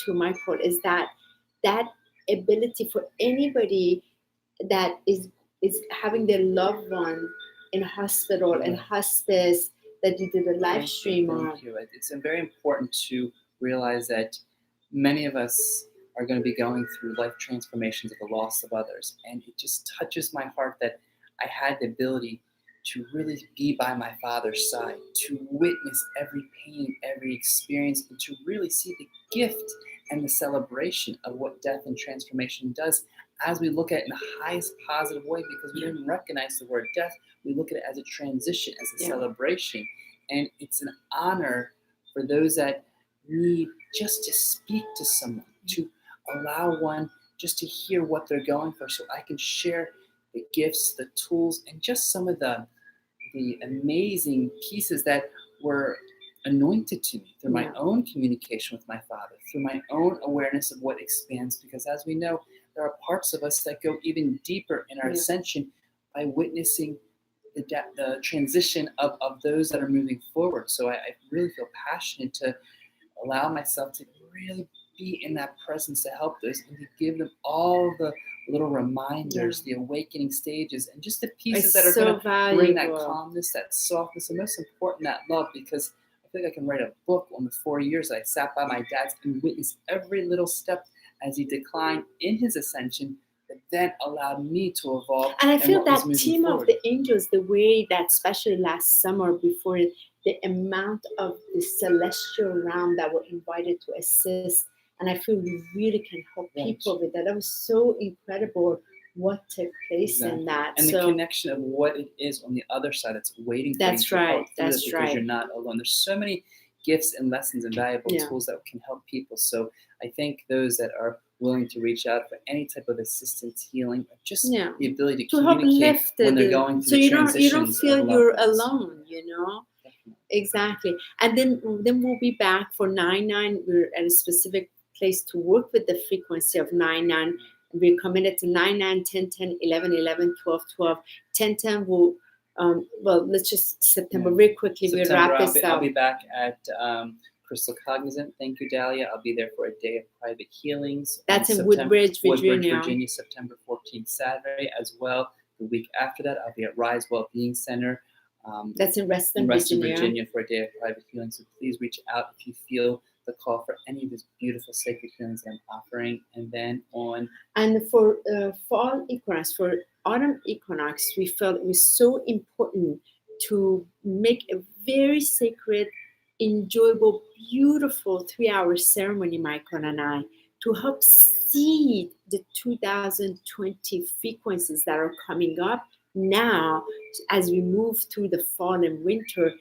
to Michael is that ability for anybody that is having their loved one in hospital and hospice that you did a live stream on. Thank you. It's very important to realize that many of us are going to be going through life transformations of the loss of others. And it just touches my heart that I had the ability to really be by my father's side, to witness every pain, every experience, and to really see the gift and the celebration of what death and transformation does as we look at it in the highest positive way, because we didn't recognize the word death. We look at it as a transition, as a celebration. And it's an honor for those that need just to speak to someone, to allow one just to hear what they're going for, so I can share the gifts, the tools, and just some of the amazing pieces that were anointed to me through my own communication with my father, through my own awareness of what expands, because as we know, there are parts of us that go even deeper in our ascension by witnessing the transition of those that are moving forward. So I really feel passionate to allow myself to really be in that presence to help those and to give them all the little reminders, the awakening stages, and just the pieces that are going to bring that calmness, that softness, and most important, that love, because I feel like I can write a book on the 4 years I sat by my dad's and witnessed every little step as he declined in his ascension, that then allowed me to evolve. And I feel that team of the angels, the way that, especially last summer before it, the amount of the celestial realm that were invited to assist, and I feel we really can help people with that. That was so incredible what took place in that. And the connection of what it is on the other side that's waiting for you to help through this, because you're not alone. There's so many gifts and lessons and valuable tools that can help people. So I think those that are willing to reach out for any type of assistance, healing, or just the ability to communicate when they're going through the transitions. So you don't feel you're alone, you know? Definitely. Exactly. And then we'll be back for 9-9. We're at a specific place to work with the frequency of 9-9. We're committed to 9-9, 10-10, 11-11, 12-12. 10-10 will, well, let's just September very quickly. We'll wrap this up. I'll be back at Crystal Cognizant. Thank you, Dahlia. I'll be there for a day of private healings. That's in Woodbridge, Virginia, September 14th, Saturday as well. The week after that, I'll be at Rise Wellbeing Center. That's in Reston, Virginia for a day of private healing. So please reach out if you feel the call for any of these beautiful sacred healings that I'm offering. And then and for fall equinox, for autumn equinox, we felt it was so important to make a very sacred, enjoyable, beautiful 3-hour ceremony, Michael and I, to help seed the 2020 frequencies that are coming up now. As we move through the fall and winter,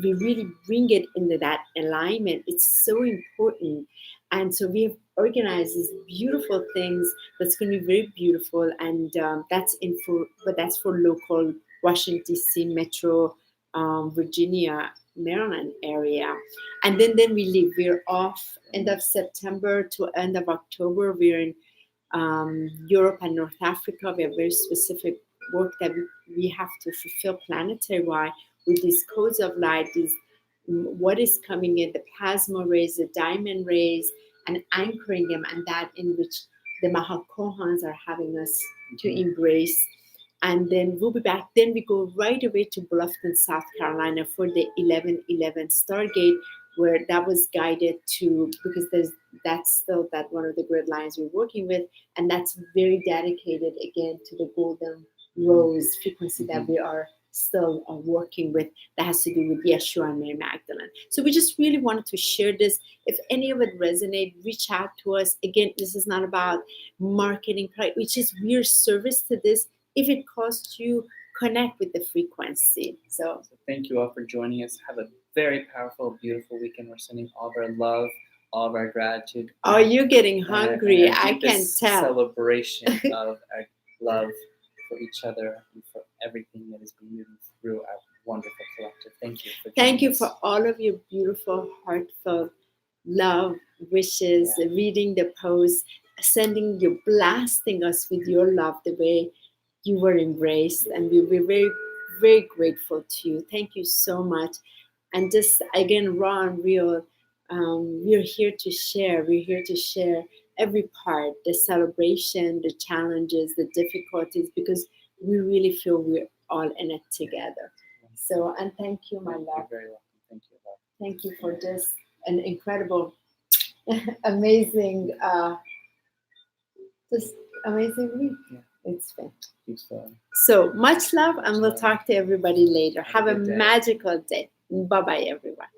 we really bring it into that alignment. It's so important. And so we have organized these beautiful things that's going to be very beautiful. And that's for local Washington, D.C., Metro, Virginia, Maryland area. And then we leave. We're off end of September to end of October. We're in Europe and North Africa. We have very specific work that we have to fulfill planetary-wide with these codes of light, what is coming in, the plasma rays, the diamond rays, and anchoring them, and that in which the Mahakohans are having us to embrace. And then we'll be back. Then we go right away to Bluffton, South Carolina for the 11/11 Stargate, where that was guided to, because that's still that one of the grid lines we're working with, and that's very dedicated again to the golden rose frequency that we are still working with, that has to do with Yeshua and Mary Magdalene. So we just really wanted to share this. If any of it resonates, reach out to us. Again, this is not about marketing, which is we're service to this. If it costs you, connect with the frequency. So thank you all for joining us. Have a very powerful, beautiful weekend. We're sending all of our love, all of our gratitude. Oh, you're getting hungry. I can tell. Celebration of our love for each other and for everything that is being moving through our wonderful collective. Thank you. Thank you for all of your beautiful, heartfelt love, wishes, reading the posts, sending you, blasting us with your love the way you were embraced. And we're very, very grateful to you. Thank you so much. And just again, raw and real, we're here to share. We're here to share every part, the celebration, the challenges, the difficulties, because we really feel we're all in it together. So, and thank you, my You're love. very welcome. Thank you, love. Thank you for this, an incredible, amazing, just amazing week. Yeah. It's been. Keeps going. So much love, and we'll love. talk to everybody later. Have a good day. magical day. Bye bye, everyone.